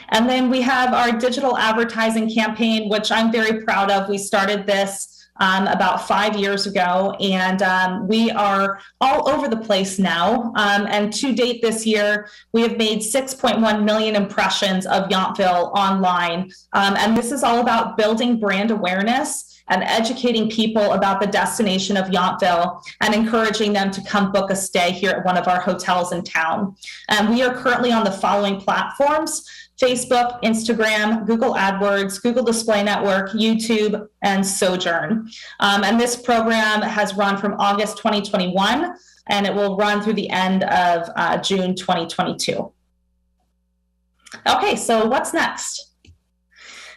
M: And then we have our digital advertising campaign, which I'm very proud of. We started this about 5 years ago, and we are all over the place now. And to date this year, we have made 6.1 million impressions of Yonkville online. And this is all about building brand awareness and educating people about the destination of Yonkville and encouraging them to come book a stay here at one of our hotels in town. And we are currently on the following platforms: Facebook, Instagram, Google AdWords, Google Display Network, YouTube, and Sojourn. And this program has run from August 2021, and it will run through the end of June 2022. Okay, so what's next?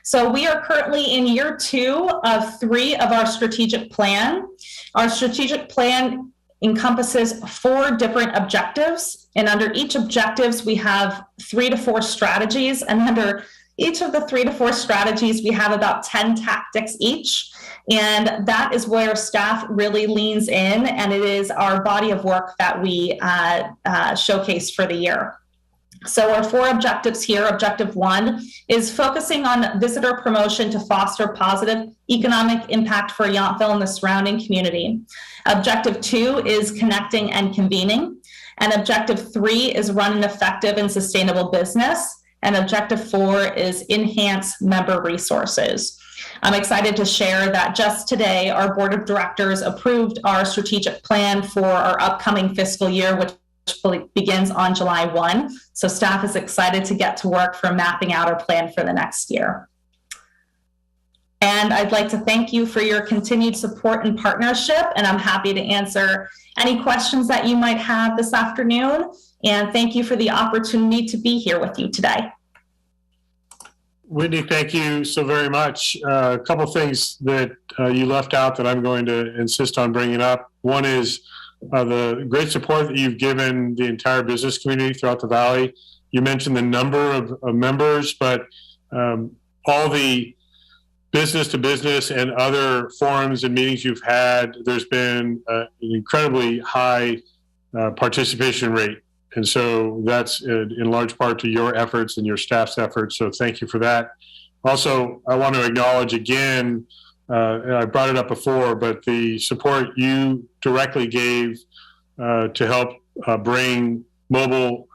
M: So we are currently in year 2 of 3 of our strategic plan. Our strategic plan encompasses 4 different objectives, and under each objectives we have 3 to 4 strategies, and under each of the 3 to 4 strategies we have about 10 tactics each, and that is where staff really leans in, and it is our body of work that we showcase for the year. So our 4 objectives here: objective 1 is focusing on visitor promotion to foster positive economic impact for Yonkville and the surrounding community. Objective 2 is connecting and convening. And objective 3 is run an effective and sustainable business. And objective 4 is enhance member resources. I'm excited to share that just today, our board of directors approved our strategic plan for our upcoming fiscal year, which begins on July 1. So staff is excited to get to work for mapping out our plan for the next year. And I'd like to thank you for your continued support and partnership, and I'm happy to answer any questions that you might have this afternoon. And thank you for the opportunity to be here with you today.
A: Whitney, thank you so very much. A couple things that you left out that I'm going to insist on bringing up. One is the great support that you've given the entire business community throughout the Valley. You mentioned the number of members, but all the business to business and other forums and meetings you've had, there's been an incredibly high participation rate. And so that's in large part to your efforts and your staff's efforts. So thank you for that. Also, I want to acknowledge again, and I brought it up before, but the support you directly gave to help bring mobile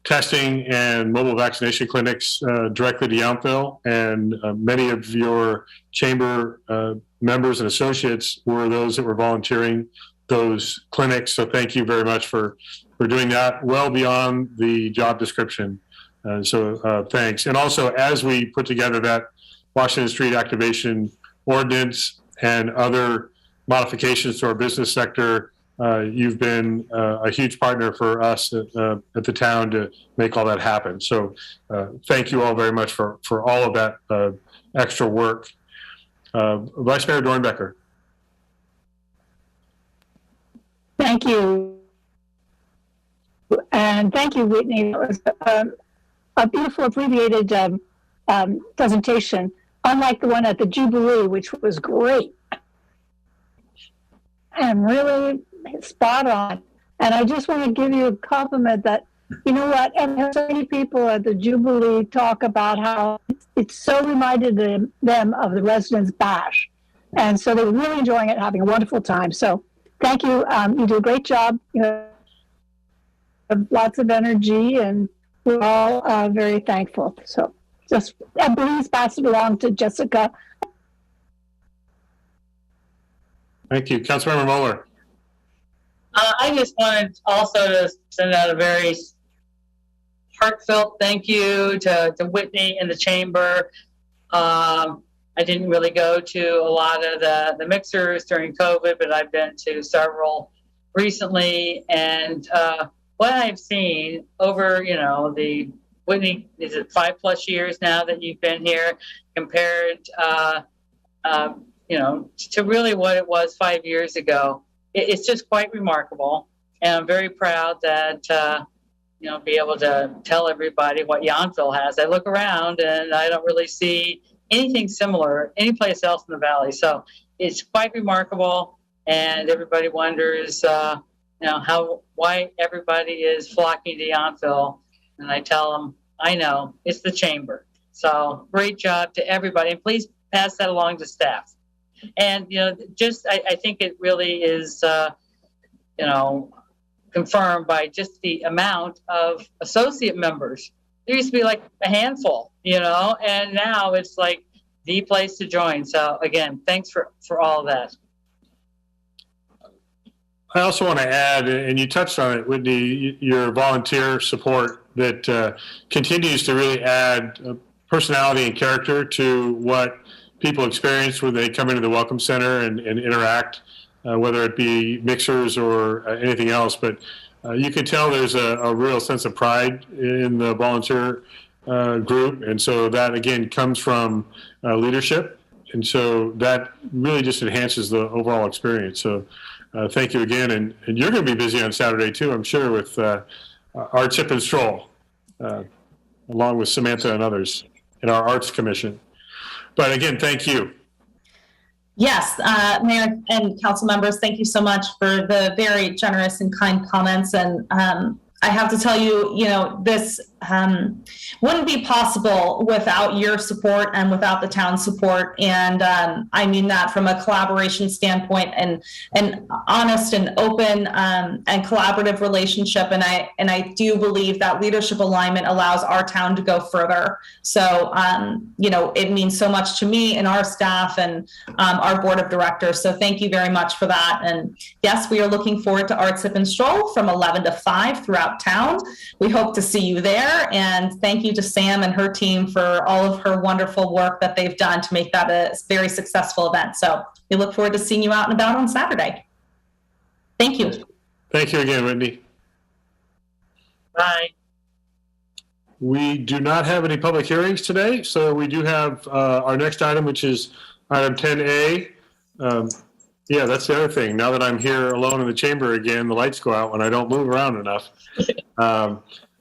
A: testing and mobile vaccination clinics directly to Yonkville. And many of your chamber members and associates were those that were volunteering those clinics. So thank you very much for doing that well beyond the job description. So thanks. And also, as we put together that Washington Street activation ordinance and other modifications to our business sector, you've been a huge partner for us at the town to make all that happen. So thank you all very much for all of that extra work. Vice Mayor Dornbecker.
L: Thank you. And thank you, Whitney. It was a beautiful abbreviated presentation, unlike the one at the Jubilee, which was great and really spot on. And I just want to give you a compliment that, you know what, and so many people at the Jubilee talk about how it so reminded them of the Residents' Bash. And so they were really enjoying it, having a wonderful time. So thank you. You do a great job. You have lots of energy, and we're all very thankful. So just, and please pass it along to Jessica.
A: Thank you. Councilmember Mueller.
E: I just wanted also to send out a very heartfelt thank you to Whitney and the chamber. I didn't really go to a lot of the mixers during COVID, but I've been to several recently. And what I've seen over, the Whitney, is it 5+ years now that you've been here, compared, to really what it was 5 years ago. It's just quite remarkable. And I'm very proud that, be able to tell everybody what Yonkville has. I look around and I don't really see anything similar anyplace else in the Valley. So it's quite remarkable. And everybody wonders, why everybody is flocking to Yonkville. And I tell them, I know, it's the chamber. So great job to everybody. And please pass that along to staff. And, just, I think it really is, confirmed by just the amount of associate members. There used to be like a handful, and now it's like the place to join. So again, thanks for all of that.
A: I also want to add, and you touched on it, Whitney, your volunteer support that continues to really add personality and character to what people experience when they come into the Welcome Center and interact, whether it be mixers or anything else. But you can tell there's a real sense of pride in the volunteer group. And so that, again, comes from leadership. And so that really just enhances the overall experience. So thank you again. And you're going to be busy on Saturday, too, I'm sure, with our Tip and Stroll, along with Samantha and others in our Arts Commission. But again, thank you.
M: Yes, Mayor and council members, thank you so much for the very generous and kind comments. And I have to tell you, this wouldn't be possible without your support and without the town's support. And I mean that from a collaboration standpoint and an honest and open and collaborative relationship. And I do believe that leadership alignment allows our town to go further. So, it means so much to me and our staff and our board of directors. So thank you very much for that. And yes, we are looking forward to Art Sip and Stroll from 11 to 5 throughout town. We hope to see you there. And thank you to Sam and her team for all of her wonderful work that they've done to make that a very successful event. So we look forward to seeing you out and about on Saturday. Thank you.
A: Thank you again, Whitney.
E: Bye.
A: We do not have any public hearings today, so we do have our next item, which is item 10A. Yeah, that's the other thing. Now that I'm here alone in the chamber again, the lights go out when I don't move around enough.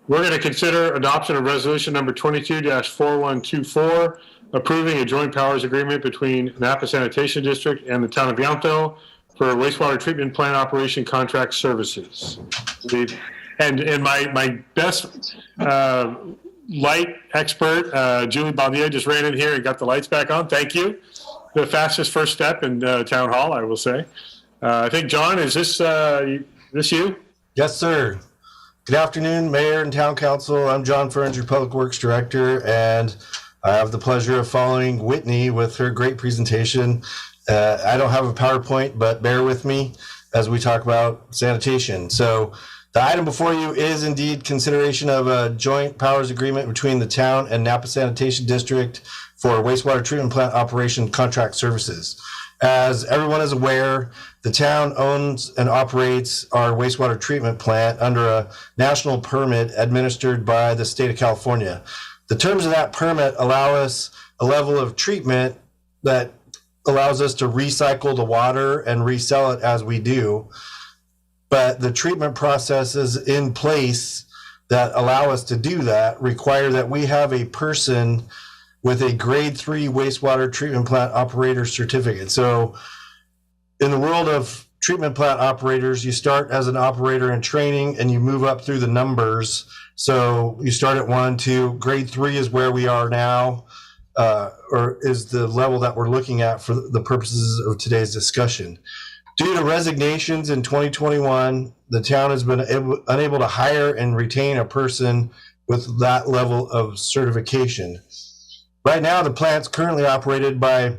A: We're going to consider adoption of resolution number 22-4124, approving a joint powers agreement between Napa Sanitation District and the town of Yonkville for wastewater treatment plant operation contract services. And my best light expert, Julie Baldier, just ran in here and got the lights back on. Thank you. The fastest first step in town hall, I will say. I think, John, is this you?
N: Yes, sir. Good afternoon, Mayor and Town Council. I'm John Ferns, your Public Works Director, and I have the pleasure of following Whitney with her great presentation. I don't have a PowerPoint, but bear with me as we talk about sanitation. So the item before you is indeed consideration of a joint powers agreement between the town and Napa Sanitation District for wastewater treatment plant operation contract services. As everyone is aware, the town owns and operates our wastewater treatment plant under a national permit administered by the state of California. The terms of that permit allow us a level of treatment that allows us to recycle the water and resell it as we do. But the treatment processes in place that allow us to do that require that we have a person with a grade 3 wastewater treatment plant operator certificate. So in the world of treatment plant operators, you start as an operator in training and you move up through the numbers. So you start at 1, 2, grade 3 is where we are now, or is the level that we're looking at for the purposes of today's discussion. Due to resignations in 2021, the town has been unable to hire and retain a person with that level of certification. Right now, the plant's currently operated by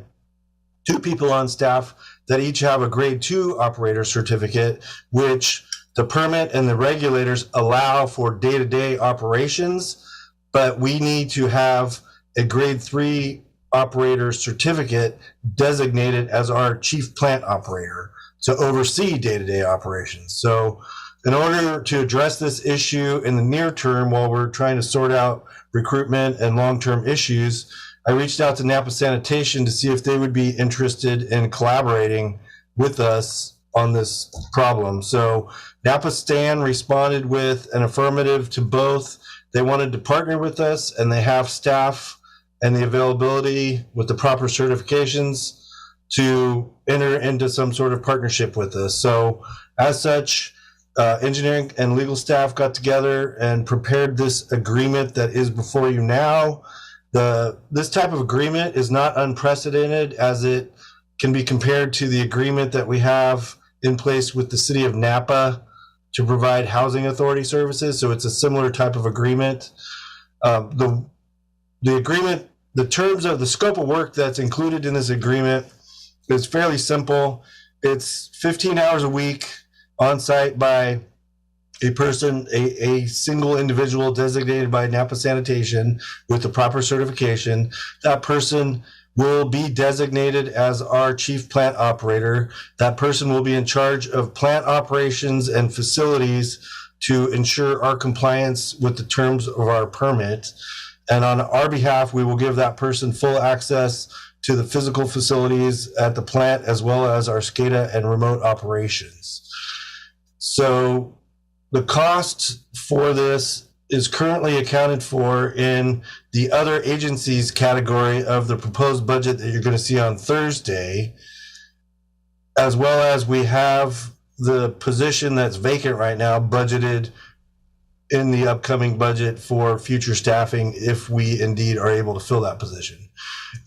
N: 2 people on staff that each have a grade 2 operator certificate, which the permit and the regulators allow for day-to-day operations, but we need to have a grade 3 operator certificate designated as our chief plant operator to oversee day-to-day operations. So in order to address this issue in the near term while we're trying to sort out recruitment and long-term issues, I reached out to Napa Sanitation to see if they would be interested in collaborating with us on this problem. So Napa Stan responded with an affirmative to both. They wanted to partner with us, and they have staff and the availability with the proper certifications to enter into some sort of partnership with us. So as such, engineering and legal staff got together and prepared this agreement that is before you now. This type of agreement is not unprecedented, as it can be compared to the agreement that we have in place with the city of Napa to provide housing authority services. So it's a similar type of agreement. The agreement, the terms of the scope of work that's included in this agreement is fairly simple. It's 15 hours a week on site by a person, a single individual designated by Napa Sanitation with the proper certification. That person will be designated as our chief plant operator. That person will be in charge of plant operations and facilities to ensure our compliance with the terms of our permit. And on our behalf, we will give that person full access to the physical facilities at the plant, as well as our SCADA and remote operations. So the cost for this is currently accounted for in the other agencies category of the proposed budget that you're going to see on Thursday, as well as we have the position that's vacant right now budgeted in the upcoming budget for future staffing if we indeed are able to fill that position.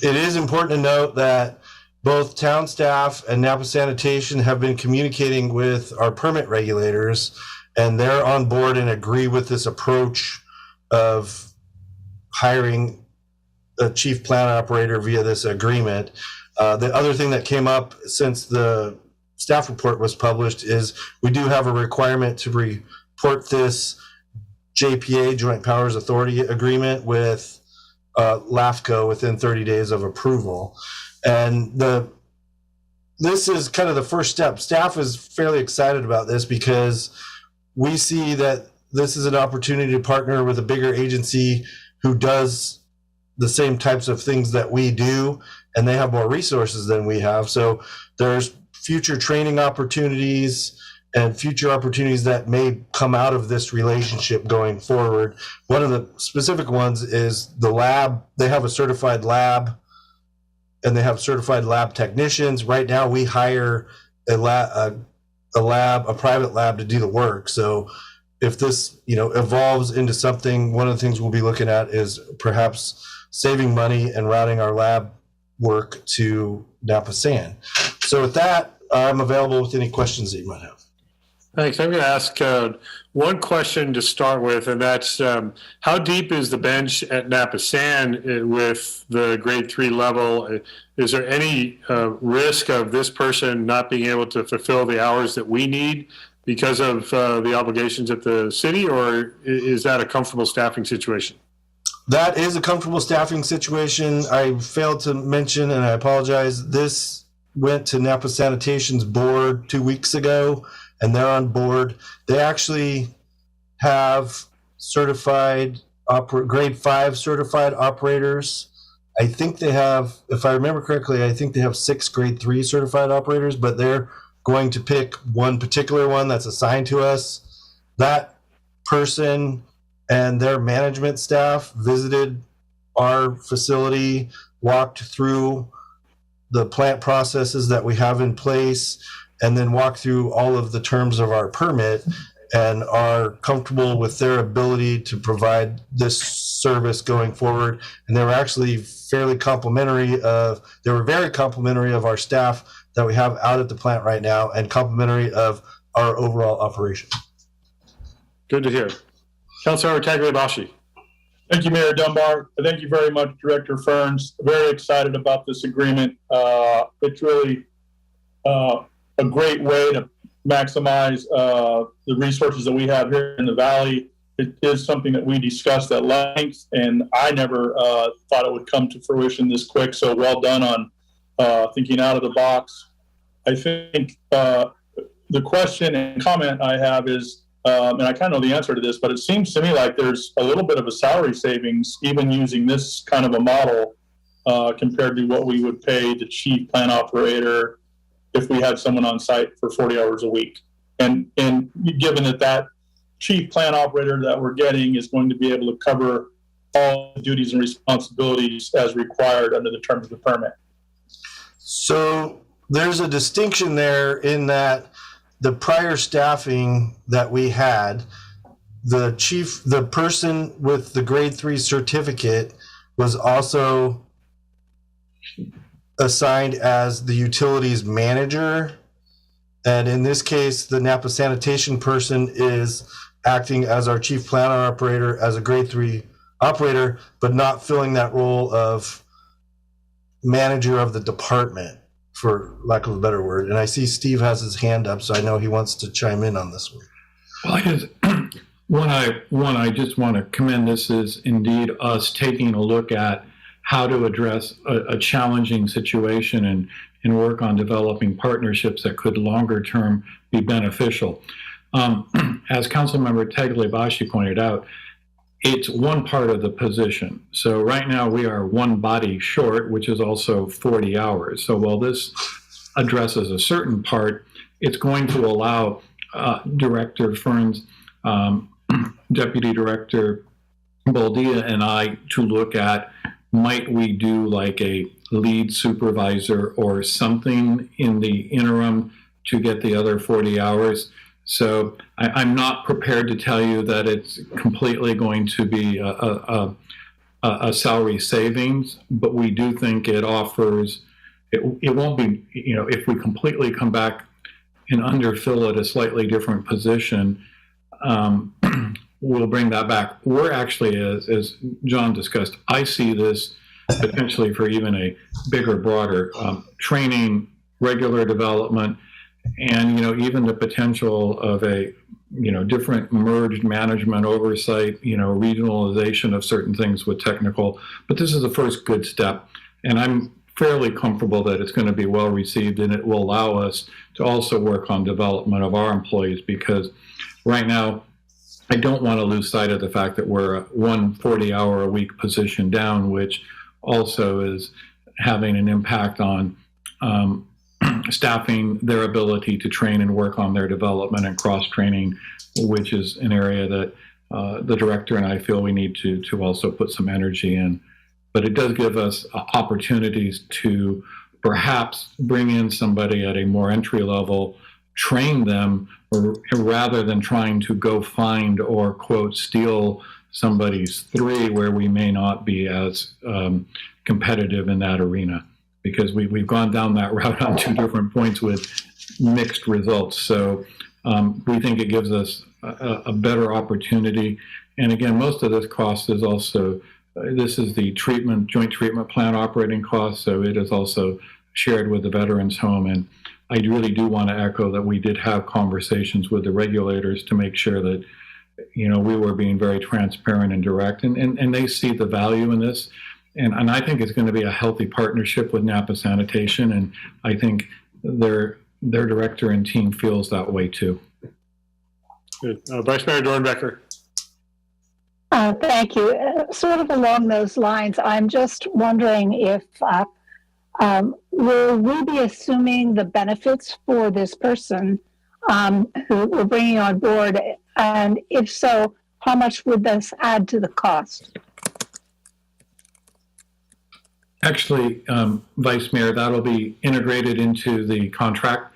N: It is important to note that both town staff and Napa Sanitation have been communicating with our permit regulators, and they're on board and agree with this approach of hiring a chief plant operator via this agreement. The other thing that came up since the staff report was published is we do have a requirement to report this JPA, Joint Powers Authority agreement, with LAFCO within 30 days of approval. And this is kind of the first step. Staff is fairly excited about this because we see that this is an opportunity to partner with a bigger agency who does the same types of things that we do, and they have more resources than we have. So there's future training opportunities and future opportunities that may come out of this relationship going forward. One of the specific ones is the lab. They have a certified lab, and they have certified lab technicians. Right now, we hire a private lab to do the work. So if this, evolves into something, one of the things we'll be looking at is perhaps saving money and routing our lab work to Napa San. So with that, I'm available with any questions that you might have.
A: Thanks. I'm going to ask one question to start with, and that's how deep is the bench at Napa San with the grade 3 level? Is there any risk of this person not being able to fulfill the hours that we need because of the obligations at the city, or is that a comfortable staffing situation?
N: That is a comfortable staffing situation. I failed to mention, and I apologize, this went to Napa Sanitation's board 2 weeks ago, and they're on board. They actually have certified grade 5 certified operators. I think they have, if I remember correctly, I think they have 6 grade 3 certified operators, but they're going to pick one particular one that's assigned to us. That person and their management staff visited our facility, walked through the plant processes that we have in place, and then walked through all of the terms of our permit, and are comfortable with their ability to provide this service going forward. And they were actually very complimentary of our staff that we have out at the plant right now, and complimentary of our overall operation.
A: Good to hear. Councilor Tagliabashi.
I: Thank you, Mayor Dunbar. Thank you very much, Director Ferns. Very excited about this agreement. It's really a great way to maximize the resources that we have here in the Valley. It is something that we discussed at length, and I never thought it would come to fruition this quick. So well done on thinking out of the box. I think the question and comment I have is, and I kind of know the answer to this, but it seems to me like there's a little bit of a salary savings even using this kind of a model compared to what we would pay the chief plant operator if we had someone on site for 40 hours a week. And given that chief plant operator that we're getting is going to be able to cover all the duties and responsibilities as required under the terms of the permit.
N: So there's a distinction there in that the prior staffing that we had, the person with the grade 3 certificate was also assigned as the utilities manager. And in this case, the Napa Sanitation person is acting as our chief plant operator, as a grade 3 operator, but not filling that role of manager of the department, for lack of a better word. And I see Steve has his hand up, so I know he wants to chime in on this one.
K: Well, I just, I just want to commend this is indeed us taking a look at how to address a challenging situation and work on developing partnerships that could longer term be beneficial. As Councilmember Tagliabashi pointed out, it's one part of the position. So right now we are one body short, which is also 40 hours. So while this addresses a certain part, it's going to allow Director Fern's Deputy Director Baldia and I to look at, might we do like a lead supervisor or something in the interim to get the other 40 hours. So I'm not prepared to tell you that it's completely going to be a salary savings, but we do think it offers, it won't be, you know, if we completely come back and underfill at a slightly different position, we'll bring that back. We're actually, as John discussed, I see this potentially for even a bigger, broader training, regular development, and, you know, even the potential of a, you know, different merged management oversight, you know, regionalization of certain things with technical. But this is the first good step, and I'm fairly comfortable that it's going to be well received, and it will allow us to also work on development of our employees, because right now I don't want to lose sight of the fact that we're one 40-hour-a-week position down, which also is having an impact on staffing, their ability to train and work on their development and cross-training, which is an area that the director and I feel we need to also put some energy in. But it does give us opportunities to perhaps bring in somebody at a more entry level, train them, rather than trying to go find or, quote, steal somebody's 3 where we may not be as competitive in that arena, because we've gone down that route on 2 different points with mixed results. So we think it gives us a better opportunity. And again, most of this cost is also, this is the joint treatment plant operating cost, so it is also shared with the Veterans Home. And I really do want to echo that we did have conversations with the regulators to make sure that, you know, we were being very transparent and direct, and they see the value in this. And I think it's going to be a healthy partnership with Napa Sanitation, and I think their director and team feels that way too.
A: Good. Vice Mayor Dornbecker.
L: Thank you. Sort of along those lines, I'm just wondering if will we be assuming the benefits for this person who we're bringing on board? And if so, how much would this add to the cost?
K: Actually, Vice Mayor, that'll be integrated into the contract.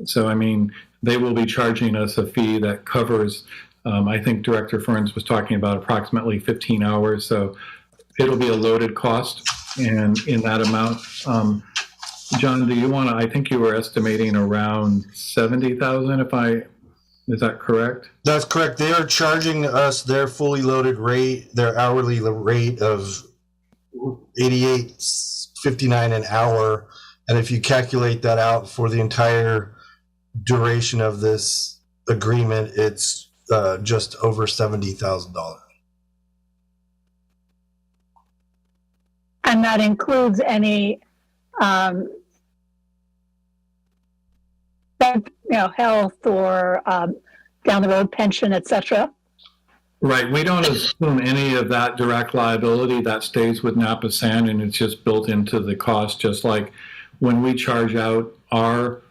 K: So, I mean, they will be charging us a fee that covers, I think Director Ferns was talking about approximately 15 hours. So it'll be a loaded cost, and in that amount. John, do you want to, I think you were estimating around 70,000 is that correct?
N: That's correct. They are charging us their fully loaded rate, their hourly rate of $88.59 an hour. And if you calculate that out for the entire duration of this agreement, it's just over $70,000.
L: And that includes any health or down the road pension, etc.
K: Right. We don't assume any of that direct liability. That stays with Napa San, and it's just built into the cost, just like when we charge out our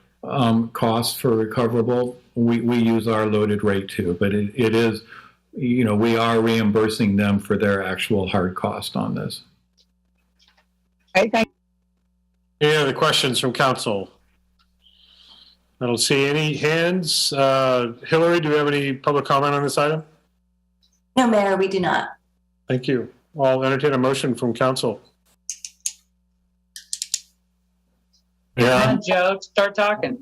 K: costs for recoverable, we use our loaded rate too. But it is, you know, we are reimbursing them for their actual hard cost on this.
L: Right, thank you.
A: Any other questions from council? I don't see any hands. Hillary, do we have any public comment on this item?
D: No, Mayor, we do not.
A: Thank you. I'll entertain a motion from council.
E: Come on, Joe, start talking.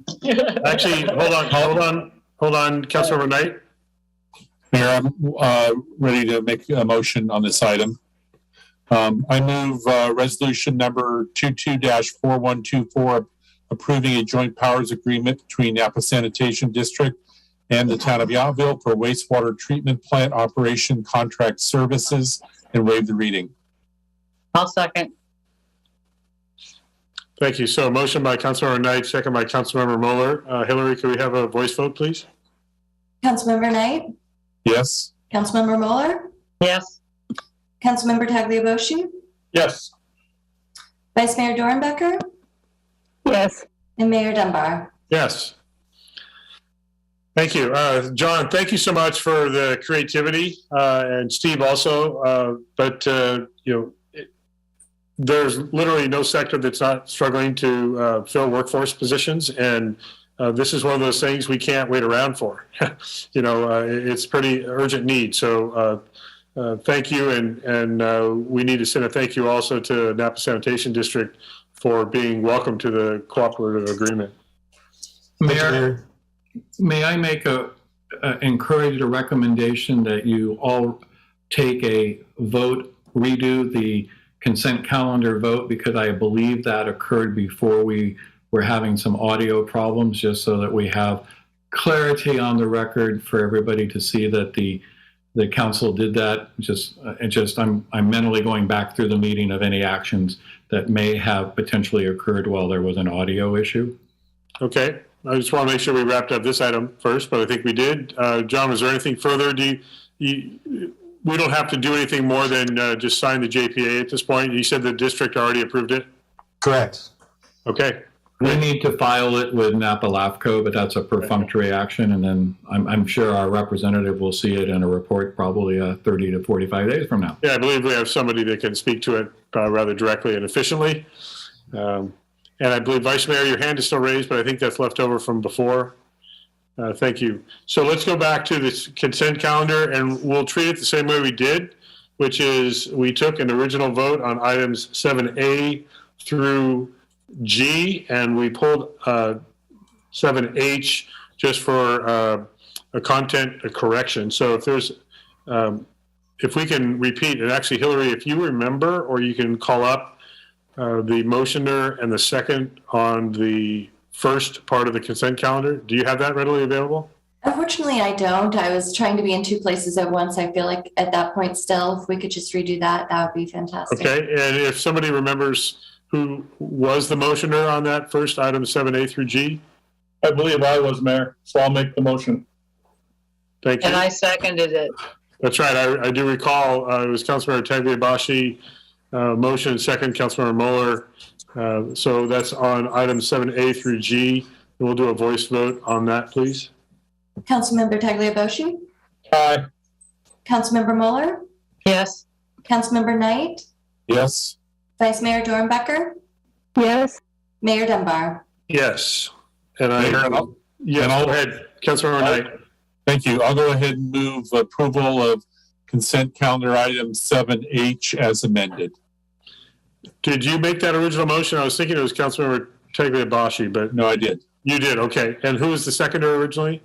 A: Actually, hold on, Councilmember Knight.
O: Mayor, I'm ready to make a motion on this item. I move resolution number 22-4124, approving a joint powers agreement between Napa Sanitation District and the town of Yonkville for wastewater treatment plant operation contract services, and waive the reading.
E: I'll second.
A: Thank you. So motion by Councilmember Knight, second by Councilmember Mueller. Hillary, could we have a voice vote, please?
D: Councilmember Knight,
O: Yes.
D: Councilmember Mueller,
E: Yes.
D: Councilmember Tagliabosci,
I: Yes.
D: Vice Mayor Dornbecker,
L: Yes.
D: and Mayor Dunbar.
A: Yes. Thank you. John, thank you so much for the creativity, and Steve also. There's literally no sector that's not struggling to fill workforce positions, and this is one of those things we can't wait around for. It's pretty urgent need. So thank you, and we need to send a thank you also to Napa Sanitation District for being welcome to the cooperative agreement.
K: Mayor, may I encourage a recommendation that you all take a vote, redo the consent calendar vote, because I believe that occurred before we were having some audio problems, just so that we have clarity on the record for everybody to see that the council did that. I'm mentally going back through the meeting of any actions that may have potentially occurred while there was an audio issue.
A: Okay. I just want to make sure we wrapped up this item first, but I think we did. John, was there anything further? We don't have to do anything more than just sign the JPA at this point. You said the district already approved it?
N: Correct.
A: Okay.
K: We need to file it with Napa LAFCO, but that's a perfunctory action, and then I'm sure our representative will see it in a report probably 30 to 45 days from now.
A: Yeah, I believe we have somebody that can speak to it rather directly and efficiently. And I believe, Vice Mayor, your hand is still raised, but I think that's left over from before. Thank you. So let's go back to this consent calendar, and we'll treat it the same way we did, which is we took an original vote on items 7A through G, and we pulled 7H just for a correction. So if we can repeat, and actually, Hillary, if you remember, or you can call up the motioner and the second on the first part of the consent calendar. Do you have that readily available?
D: Unfortunately, I don't. I was trying to be in two places at once. I feel like at that point still, if we could just redo that, that would be fantastic.
A: Okay, and if somebody remembers who was the motioner on that first item, 7A through G?
I: I believe I was, Mayor, so I'll make the motion.
A: Thank you.
E: And I seconded it.
A: That's right. I do recall it was Councilmember Tagliabosci, motion, second, Councilmember Mueller. So that's on item 7A through G. And we'll do a voice vote on that, please.
D: Councilmember Tagliabosci,
I: Aye.
D: Councilmember Mueller,
E: Yes.
D: Councilmember Knight,
O: Yes.
D: Vice Mayor Dornbecker,
L: Yes.
D: Mayor Dunbar.
A: Yes. And
O: Mayor,
A: go ahead, Councilmember Knight.
O: Thank you. I'll go ahead and move approval of consent calendar item 7H as amended.
A: Did you make that original motion? I was thinking it was Councilmember Tagliabosci, but
O: No, I did.
A: you did. Okay. And who was the seconder originally?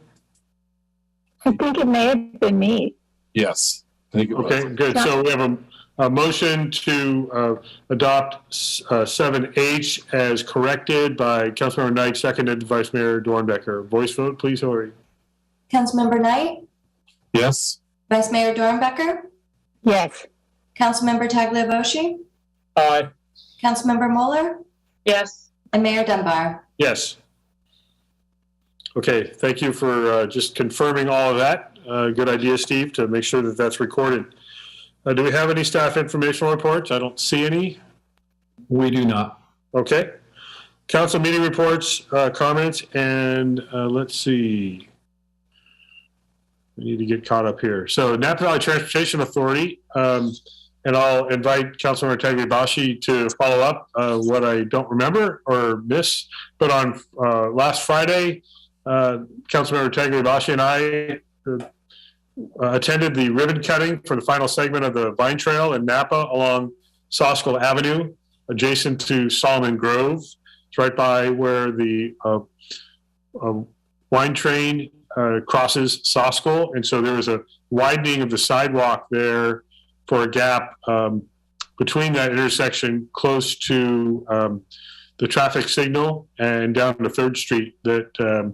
L: I think it may have been me.
O: Yes. I think it was.
A: Okay, good. So we have a motion to adopt 7H as corrected by Councilmember Knight, seconded Vice Mayor Dornbecker. Voice vote, please, Hillary.
D: Councilmember Knight,
O: Yes.
D: Vice Mayor Dornbecker,
L: Yes.
D: Councilmember Tagliabosci,
I: Aye.
D: Councilmember Mueller,
E: Yes.
D: and Mayor Dunbar.
A: Yes. Okay, thank you for just confirming all of that. Good idea, Steve, to make sure that that's recorded. Do we have any staff informational reports? I don't see any.
K: We do not.
A: Okay. Council meeting reports, comments, and let's see. We need to get caught up here. So Napa Valley Transportation Authority, and I'll invite Councilmember Tagliabosci to follow up what I don't remember or miss. But on last Friday, Councilmember Tagliabosci and I attended the ribbon cutting for the final segment of the Vine Trail in Napa along Soskel Avenue, adjacent to Solomon Grove.
O: It's right by where the wine train crosses Soskull. And so there was a widening of the sidewalk there for a gap between that intersection close to the traffic signal and down to 3rd Street that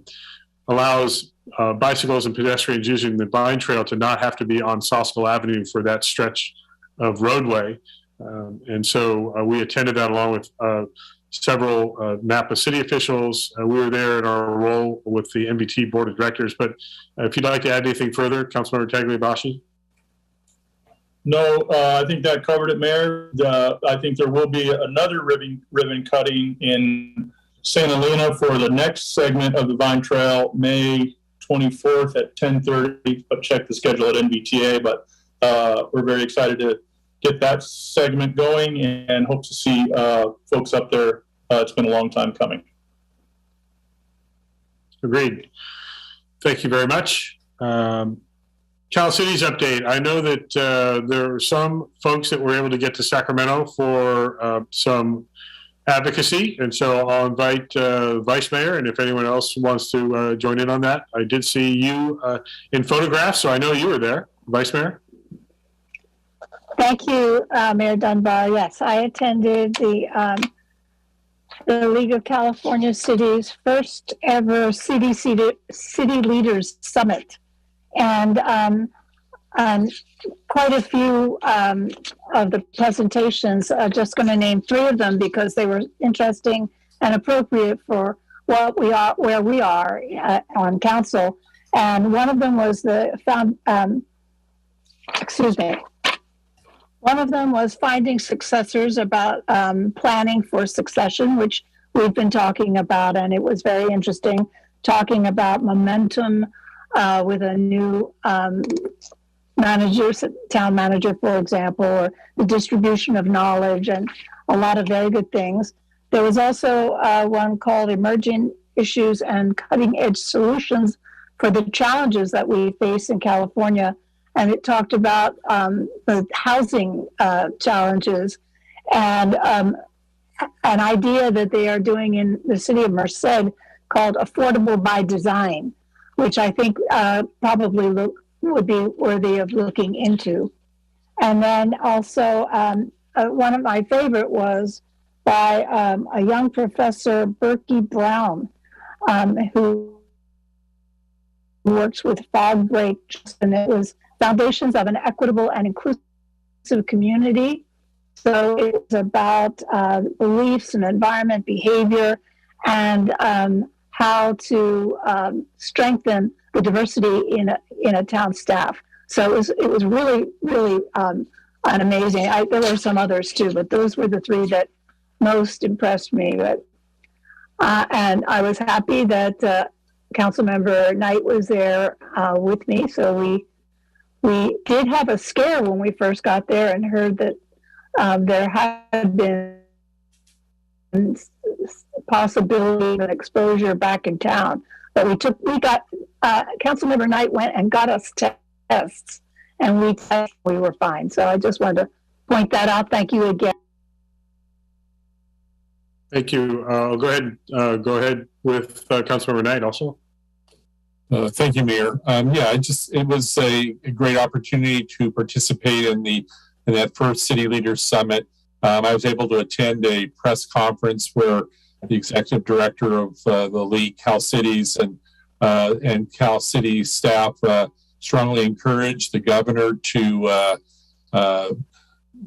O: allows bicycles and pedestrians using the Vine Trail to not have to be on Soskull Avenue for that stretch of roadway. And so we attended that along with several Napa city officials. We were there in our role with the MBT Board of Directors. But if you'd like to add anything further, Councilmember Tagliabashi.
I: No, I think that covered it, Mayor. I think there will be another ribbon cutting in Santa Elena for the next segment of the Vine Trail, May 24th at 10:30. But check the schedule at NBTA. But we're very excited to get that segment going and hope to see folks up there. It's been a long time coming.
O: Agreed. Thank you very much. Cal Cities update. I know that there are some folks that were able to get to Sacramento for some advocacy, and so I'll invite Vice Mayor, and if anyone else wants to join in on that. I did see you in photographs, so I know you were there, Vice Mayor.
L: Thank you, Mayor Dunbar. Yes, I attended the League of California Cities' first ever City Leaders Summit. And quite a few of the presentations, just going to name 3 of them because they were interesting and appropriate for what we are, where we are on council. And one of them was one of them was finding successors, about planning for succession, which we've been talking about, and it was very interesting talking about momentum with a new town manager, for example, or the distribution of knowledge, and a lot of very good things. There was also one called Emerging Issues and Cutting Edge Solutions for the Challenges that we face in California. And it talked about the housing challenges and an idea that they are doing in the city of Merced called Affordable by Design, which I think probably would be worthy of looking into. And then also one of my favorite was by a young professor, Berkey Brown, who works with Fog Breaks, and it was Foundations of an Equitable and Inclusive Community. So it's about beliefs and environment, behavior, and how to strengthen the diversity in a town staff. So it was really, really amazing. There were some others too, but those were the 3 that most impressed me. But and I was happy that Councilmember Knight was there with me. So we did have a scare when we first got there and heard that there had been possibility of an exposure back in town. But Councilmember Knight went and got us tests, and we were fine. So I just wanted to point that out. Thank you again.
O: Thank you. I'll go ahead with Councilmember Knight also. Thank you, Mayor. It was a great opportunity to participate in that first City Leaders Summit. I was able to attend a press conference where the executive director of the League, Cal Cities, and Cal City staff strongly encouraged the governor to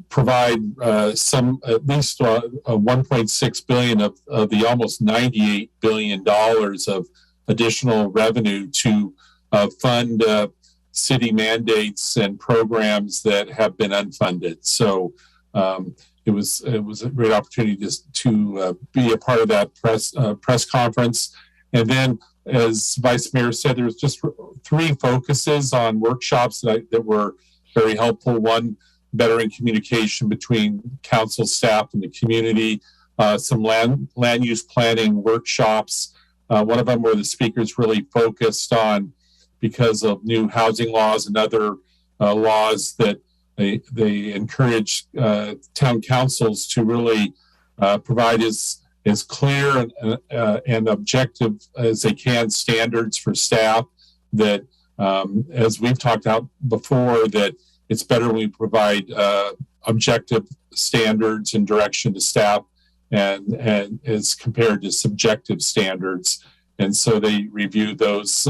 O: provide at least $1.6 billion of the almost $98 billion of additional revenue to fund city mandates and programs that have been unfunded. So it was a great opportunity to be a part of that press conference. And then, as Vice Mayor said, there was just 3 focuses on workshops that were very helpful. One, bettering communication between council staff and the community. Some land use planning workshops. One of them where the speakers really focused on, because of new housing laws and other laws, that they encourage town councils to really provide as as clear and objective as they can standards for staff that, as we've talked about before, that it's better when we provide objective standards and direction to staff and as compared to subjective standards. And so they review those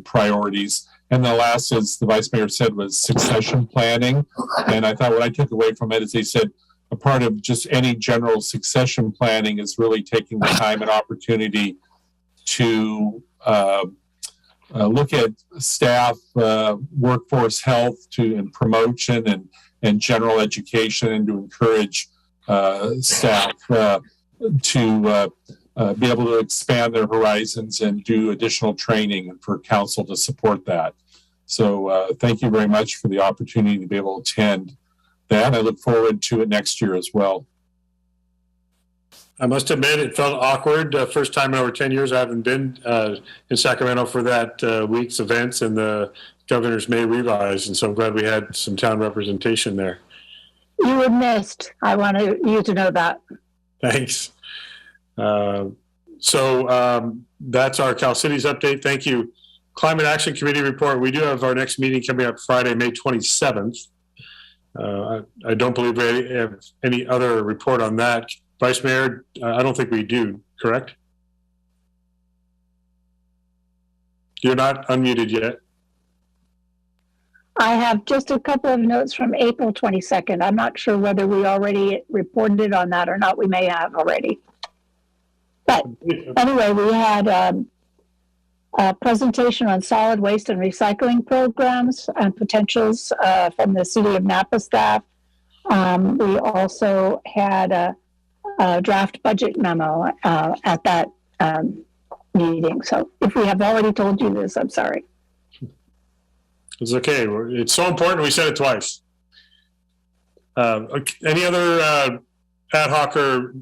O: priorities. And the last, as the vice mayor said, was succession planning. And I thought what I took away from it is they said a part of just any general succession planning is really taking the time and opportunity to look at staff, workforce health and promotion and general education, and to encourage staff to be able to expand their horizons and do additional training, and for council to support that. So thank you very much for the opportunity to be able to attend that. I look forward to it next year as well.
A: I must admit, it felt awkward. First time in over 10 years I haven't been in Sacramento for that week's events and the governor's May revise, and so I'm glad we had some town representation there.
L: You were missed. I want you to know that.
A: Thanks. So that's our Cal Cities update. Thank you. Climate Action Committee report. We do have our next meeting coming up Friday, May 27th. I don't believe we have any other report on that. Vice Mayor, I don't think we do, correct? You're not unmuted yet.
L: I have just a couple of notes from April 22nd. I'm not sure whether we already reported on that or not. We may have already. But anyway, we had a presentation on solid waste and recycling programs and potentials from the City of Napa staff. We also had a draft budget memo at that meeting. So if we have already told you this, I'm sorry.
A: It's okay. It's so important we said it twice. Any other ad hoc or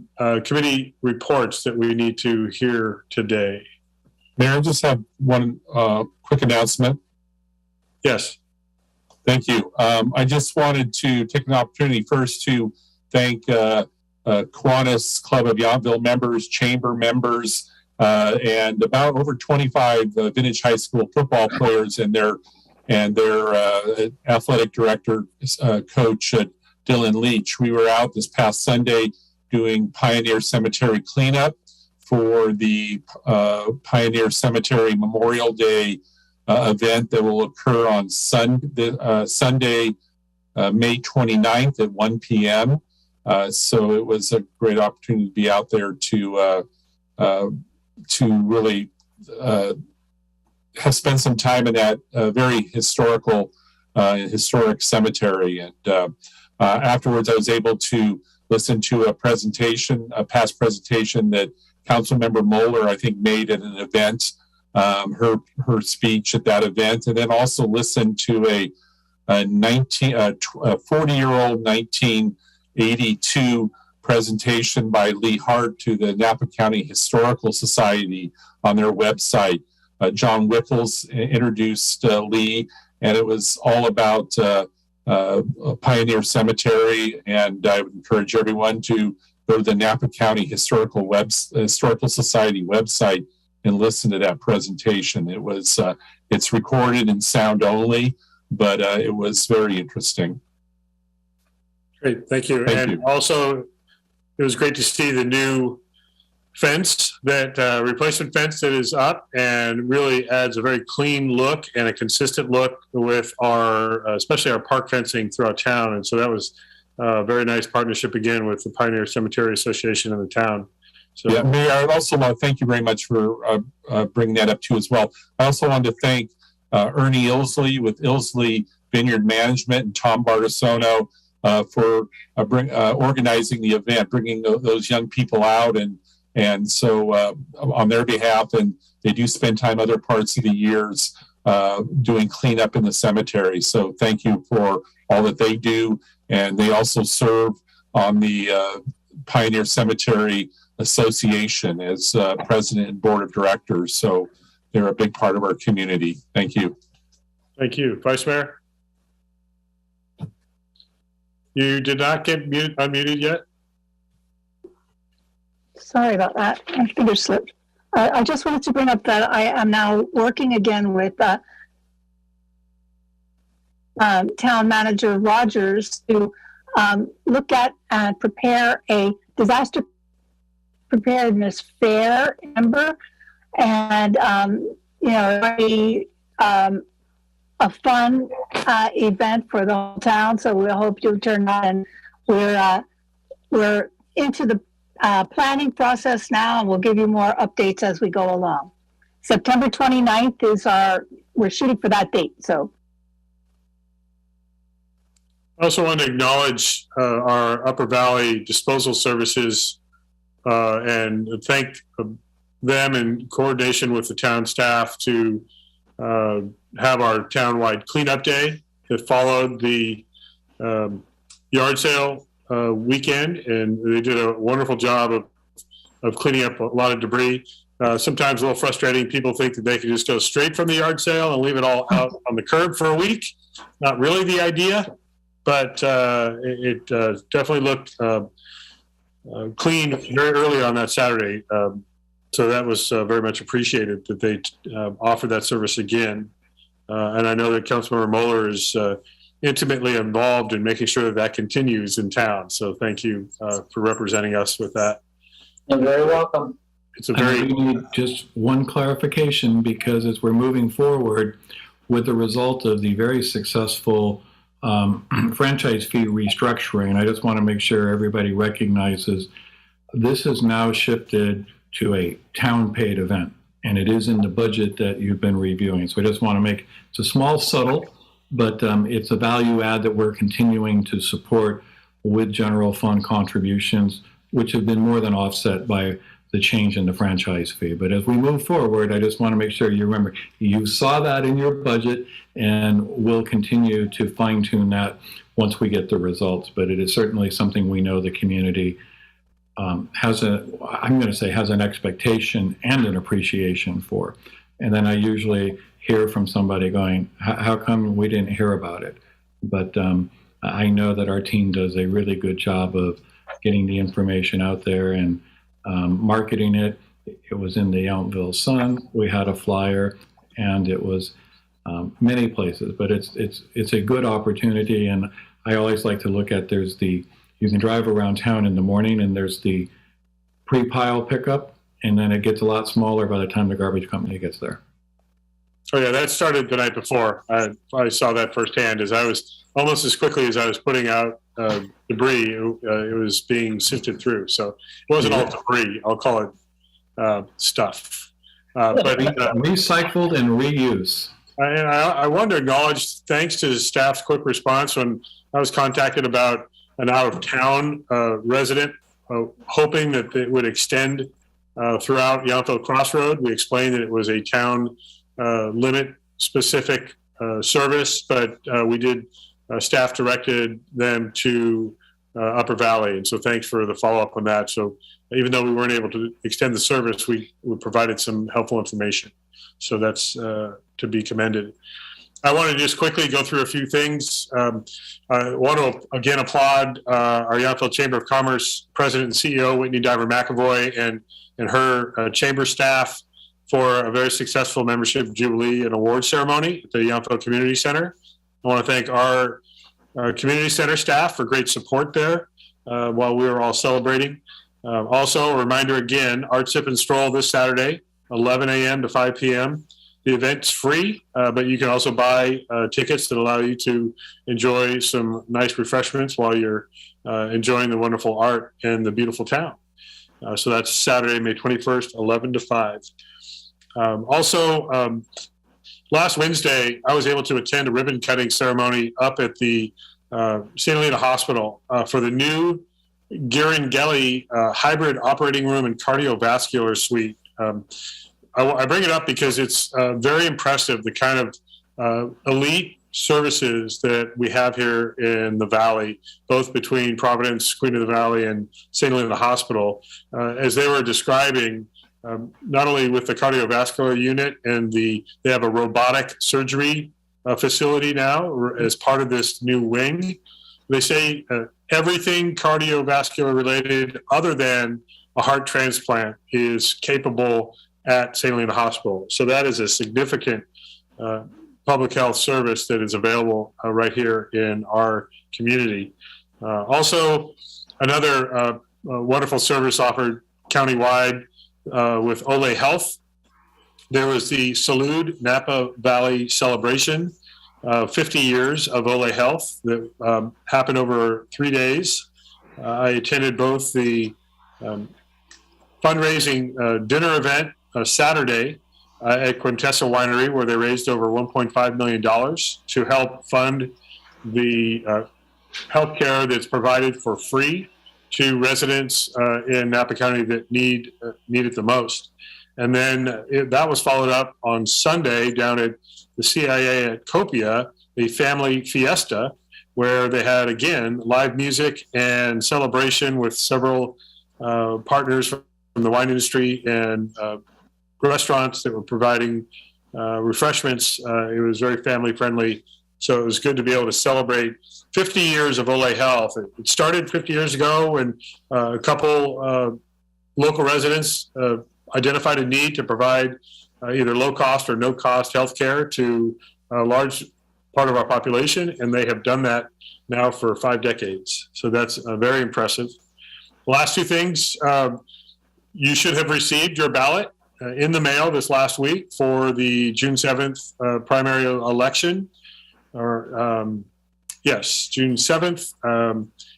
A: committee reports that we need to hear today?
O: Mayor, I just have one quick announcement.
A: Yes.
O: Thank you. I just wanted to take an opportunity first to thank Kiwanis Club of Yonkville members, chamber members, and about over 25 Vintage High School football players and their athletic director, coach Dylan Leach. We were out this past Sunday doing Pioneer Cemetery cleanup for the Pioneer Cemetery Memorial Day event that will occur on Sunday, May 29th at 1 p.m. So it was a great opportunity to be out there to really have spent some time in that very historic cemetery. And afterwards, I was able to listen to a past presentation that Councilmember Moeller, I think, made at an event, her speech at that event, and then also listen to a 40-year-old 1982 presentation by Lee Hart to the Napa County Historical Society on their website. John Wickles introduced Lee, and it was all about Pioneer Cemetery, and I would encourage everyone to go to the Napa County Historical Society website and listen to that presentation. It was it's recorded in sound only, but it was very interesting.
A: Great, thank you.
O: Thank you.
A: Also, it was great to see the new fence, that replacement fence that is up, and really adds a very clean look and a consistent look with our, especially our park fencing throughout town. And so that was a very nice partnership again with the Pioneer Cemetery Association in the town. So,
O: yeah, Mayor, I also want to thank you very much for bringing that up too as well. I also wanted to thank Ernie Ilsley with Ilsley Vineyard Management and Tom Bartisono for organizing the event, bringing those young people out, and so on their behalf, and they do spend time other parts of the years doing cleanup in the cemetery. So thank you for all that they do, and they also serve on the Pioneer Cemetery Association as president and board of directors. So they're a big part of our community. Thank you.
A: thank you. Vice Mayor? You did not get unmuted yet?
L: Sorry about that. My finger slipped. I just wanted to bring up that I am now working again with Town Manager Rogers to look at and prepare a disaster preparedness fair, remember? And, a fun event for the whole town. So we hope you'll turn out. And we're into the planning process now, and we'll give you more updates as we go along. September 29th is we're shooting for that date. So
A: I also want to acknowledge our Upper Valley Disposal Services and thank them in coordination with the town staff to have our townwide cleanup day that followed the yard sale weekend, and they did a wonderful job of cleaning up a lot of debris. Sometimes a little frustrating. People think that they can just go straight from the yard sale and leave it all out on the curb for a week. Not really the idea, but it definitely looked clean very early on that Saturday. So that was very much appreciated that they offered that service again. And I know that Councilmember Moeller is intimately involved in making sure that that continues in town. So thank you for representing us with that.
E: You're very welcome.
K: It's a very. We need just one clarification, because as we're moving forward with the result of the very successful franchise fee restructuring, I just want to make sure everybody recognizes this has now shifted to a town-paid event, and it is in the budget that you've been reviewing. So I just want to make, it's a small, subtle, but it's a value add that we're continuing to support with general fund contributions, which have been more than offset by the change in the franchise fee. But as we move forward, I just want to make sure you remember, you saw that in your budget, and we'll continue to fine tune that once we get the results. But it is certainly something we know the community has an expectation and an appreciation for. And then I usually hear from somebody going, how come we didn't hear about it? But I know that our team does a really good job of getting the information out there and marketing it. It was in the Yonkville Sun. We had a flyer, and it was many places. But it's a good opportunity, and I always like to look at you can drive around town in the morning, and there's the pre-pile pickup, and then it gets a lot smaller by the time the garbage company gets there.
A: Oh yeah, that started the night before. I saw that firsthand as I was almost as quickly as I was putting out debris. It was being sifted through, so it wasn't all debris. I'll call it stuff. But
K: recycled and reuse.
A: I want to acknowledge thanks to the staff's quick response when I was contacted about an out-of-town resident hoping that it would extend throughout Yonkville Crossroad. We explained that it was a town limit specific service, but we did staff directed them to Upper Valley, and so thanks for the follow-up on that. So even though we weren't able to extend the service, we provided some helpful information, so that's to be commended. I want to just quickly go through a few things. I want to again applaud our Yonkville Chamber of Commerce President and CEO Whitney Diver-McAvoy and her chamber staff for a very successful membership jubilee and award ceremony at the Yonkville Community Center. I want to thank our community center staff for great support there while we were all celebrating. Also, a reminder again, Art Sip and Stroll this Saturday, 11 a.m. to 5 p.m. The event's free, but you can also buy tickets that allow you to enjoy some nice refreshments while you're enjoying the wonderful art and the beautiful town. So that's Saturday, May 21st, 11 to 5. Last Wednesday, I was able to attend a ribbon cutting ceremony up at the St. Helena Hospital for the new Gerin-Gelly hybrid operating room and cardiovascular suite. I bring it up because it's very impressive, the kind of elite services that we have here in the Valley, both between Providence, Queen of the Valley, and St. Helena Hospital. As they were describing, not only with the cardiovascular unit and they have a robotic surgery facility now as part of this new wing. They say everything cardiovascular related other than a heart transplant is capable at St. Helena Hospital. So that is a significant public health service that is available right here in our community. Also, another wonderful service offered countywide with Ole Health. There was the Salud Napa Valley celebration, 50 years of Ole Health that happened over 3 days. I attended both the fundraising dinner event Saturday at Quintessa Winery, where they raised over $1.5 million to help fund the health care that's provided for free to residents in Napa County that need it the most. And then that was followed up on Sunday down at the CIA at Copia, a family fiesta, where they had, again, live music and celebration with several partners from the wine industry and restaurants that were providing refreshments. It was very family friendly. So it was good to be able to celebrate 50 years of Ole Health. It started 50 years ago when a couple local residents identified a need to provide either low cost or no cost health care to a large part of our population. And they have done that now for 5 decades. So that's very impressive. The last two things, you should have received your ballot in the mail this last week for the June 7th primary election. Yes, June 7th.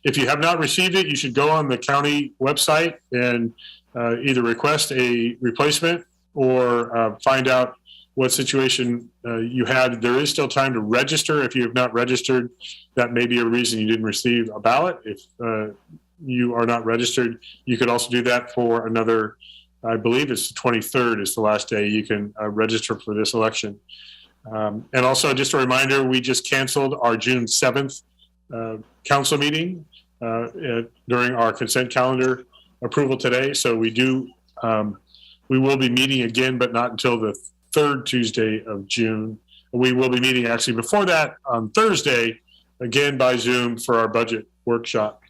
A: If you have not received it, you should go on the county website and either request a replacement or find out what situation you had. There is still time to register. If you have not registered, that may be a reason you didn't receive a ballot. If you are not registered, you could also do that for another, I believe it's the 23rd is the last day you can register for this election. And also just a reminder, we just canceled our June 7th council meeting during our consent calendar approval today. So we will be meeting again, but not until the 3rd Tuesday of June. We will be meeting actually before that on Thursday, again by Zoom for our budget workshop.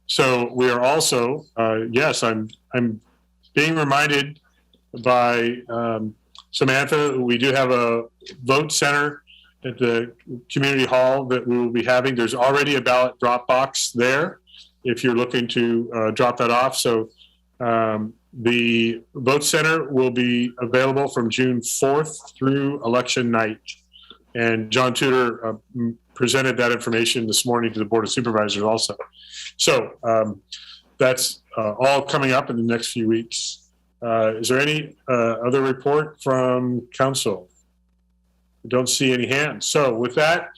A: So we are also, yes, I'm being reminded by Samantha, we do have a vote center at the community hall that we will be having. There's already a ballot drop box there if you're looking to drop that off. So the vote center will be available from June 4th through election night. And John Tudor presented that information this morning to the Board of Supervisors also. So that's all coming up in the next few weeks. Is there any other report from council? I don't see any hands. So with that,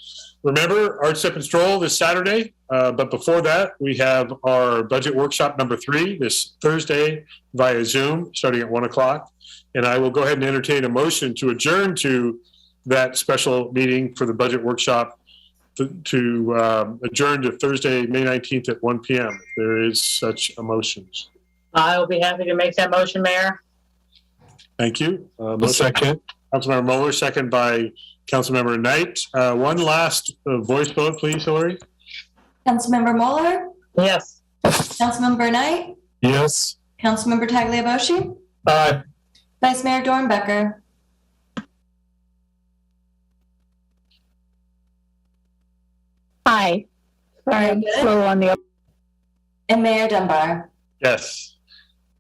A: remember Art Step and Stroll this Saturday. But before that, we have our budget workshop number 3 this Thursday via Zoom starting at 1 o'clock. And I will go ahead and entertain a motion to adjourn to that special meeting for the budget workshop to adjourn to Thursday, May 19th at 1 p.m. If there is such a motion.
E: I will be happy to make that motion, Mayor.
A: Thank you.
O: Second.
A: Councilmember Moeller, second by Councilmember Knight. One last voice vote, please, Hillary.
D: Councilmember Moeller,
E: Yes.
D: Councilmember Knight,
O: Yes.
D: Councilmember Tagliabosci,
I: Aye.
D: Vice Mayor Dornbecker,
L: Hi. Sorry, I'm
D: Very good.
L: slow on the.
D: and Mayor Dunbar.
A: Yes.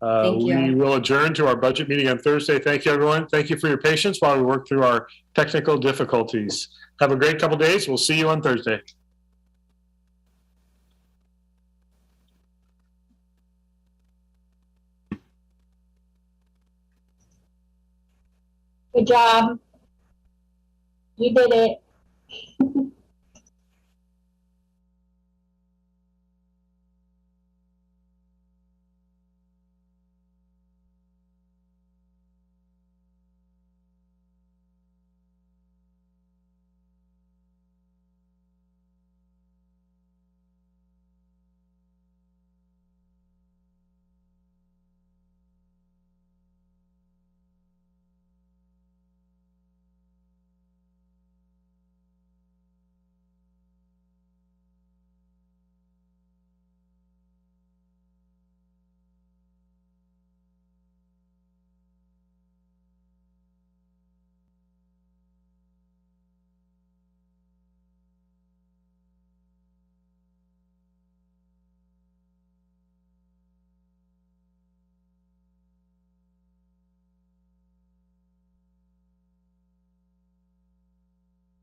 D: Thank you.
A: We will adjourn to our budget meeting on Thursday. Thank you, everyone. Thank you for your patience while we work through our technical difficulties. Have a great couple days. We'll see you on Thursday.
B: Good job. You did it.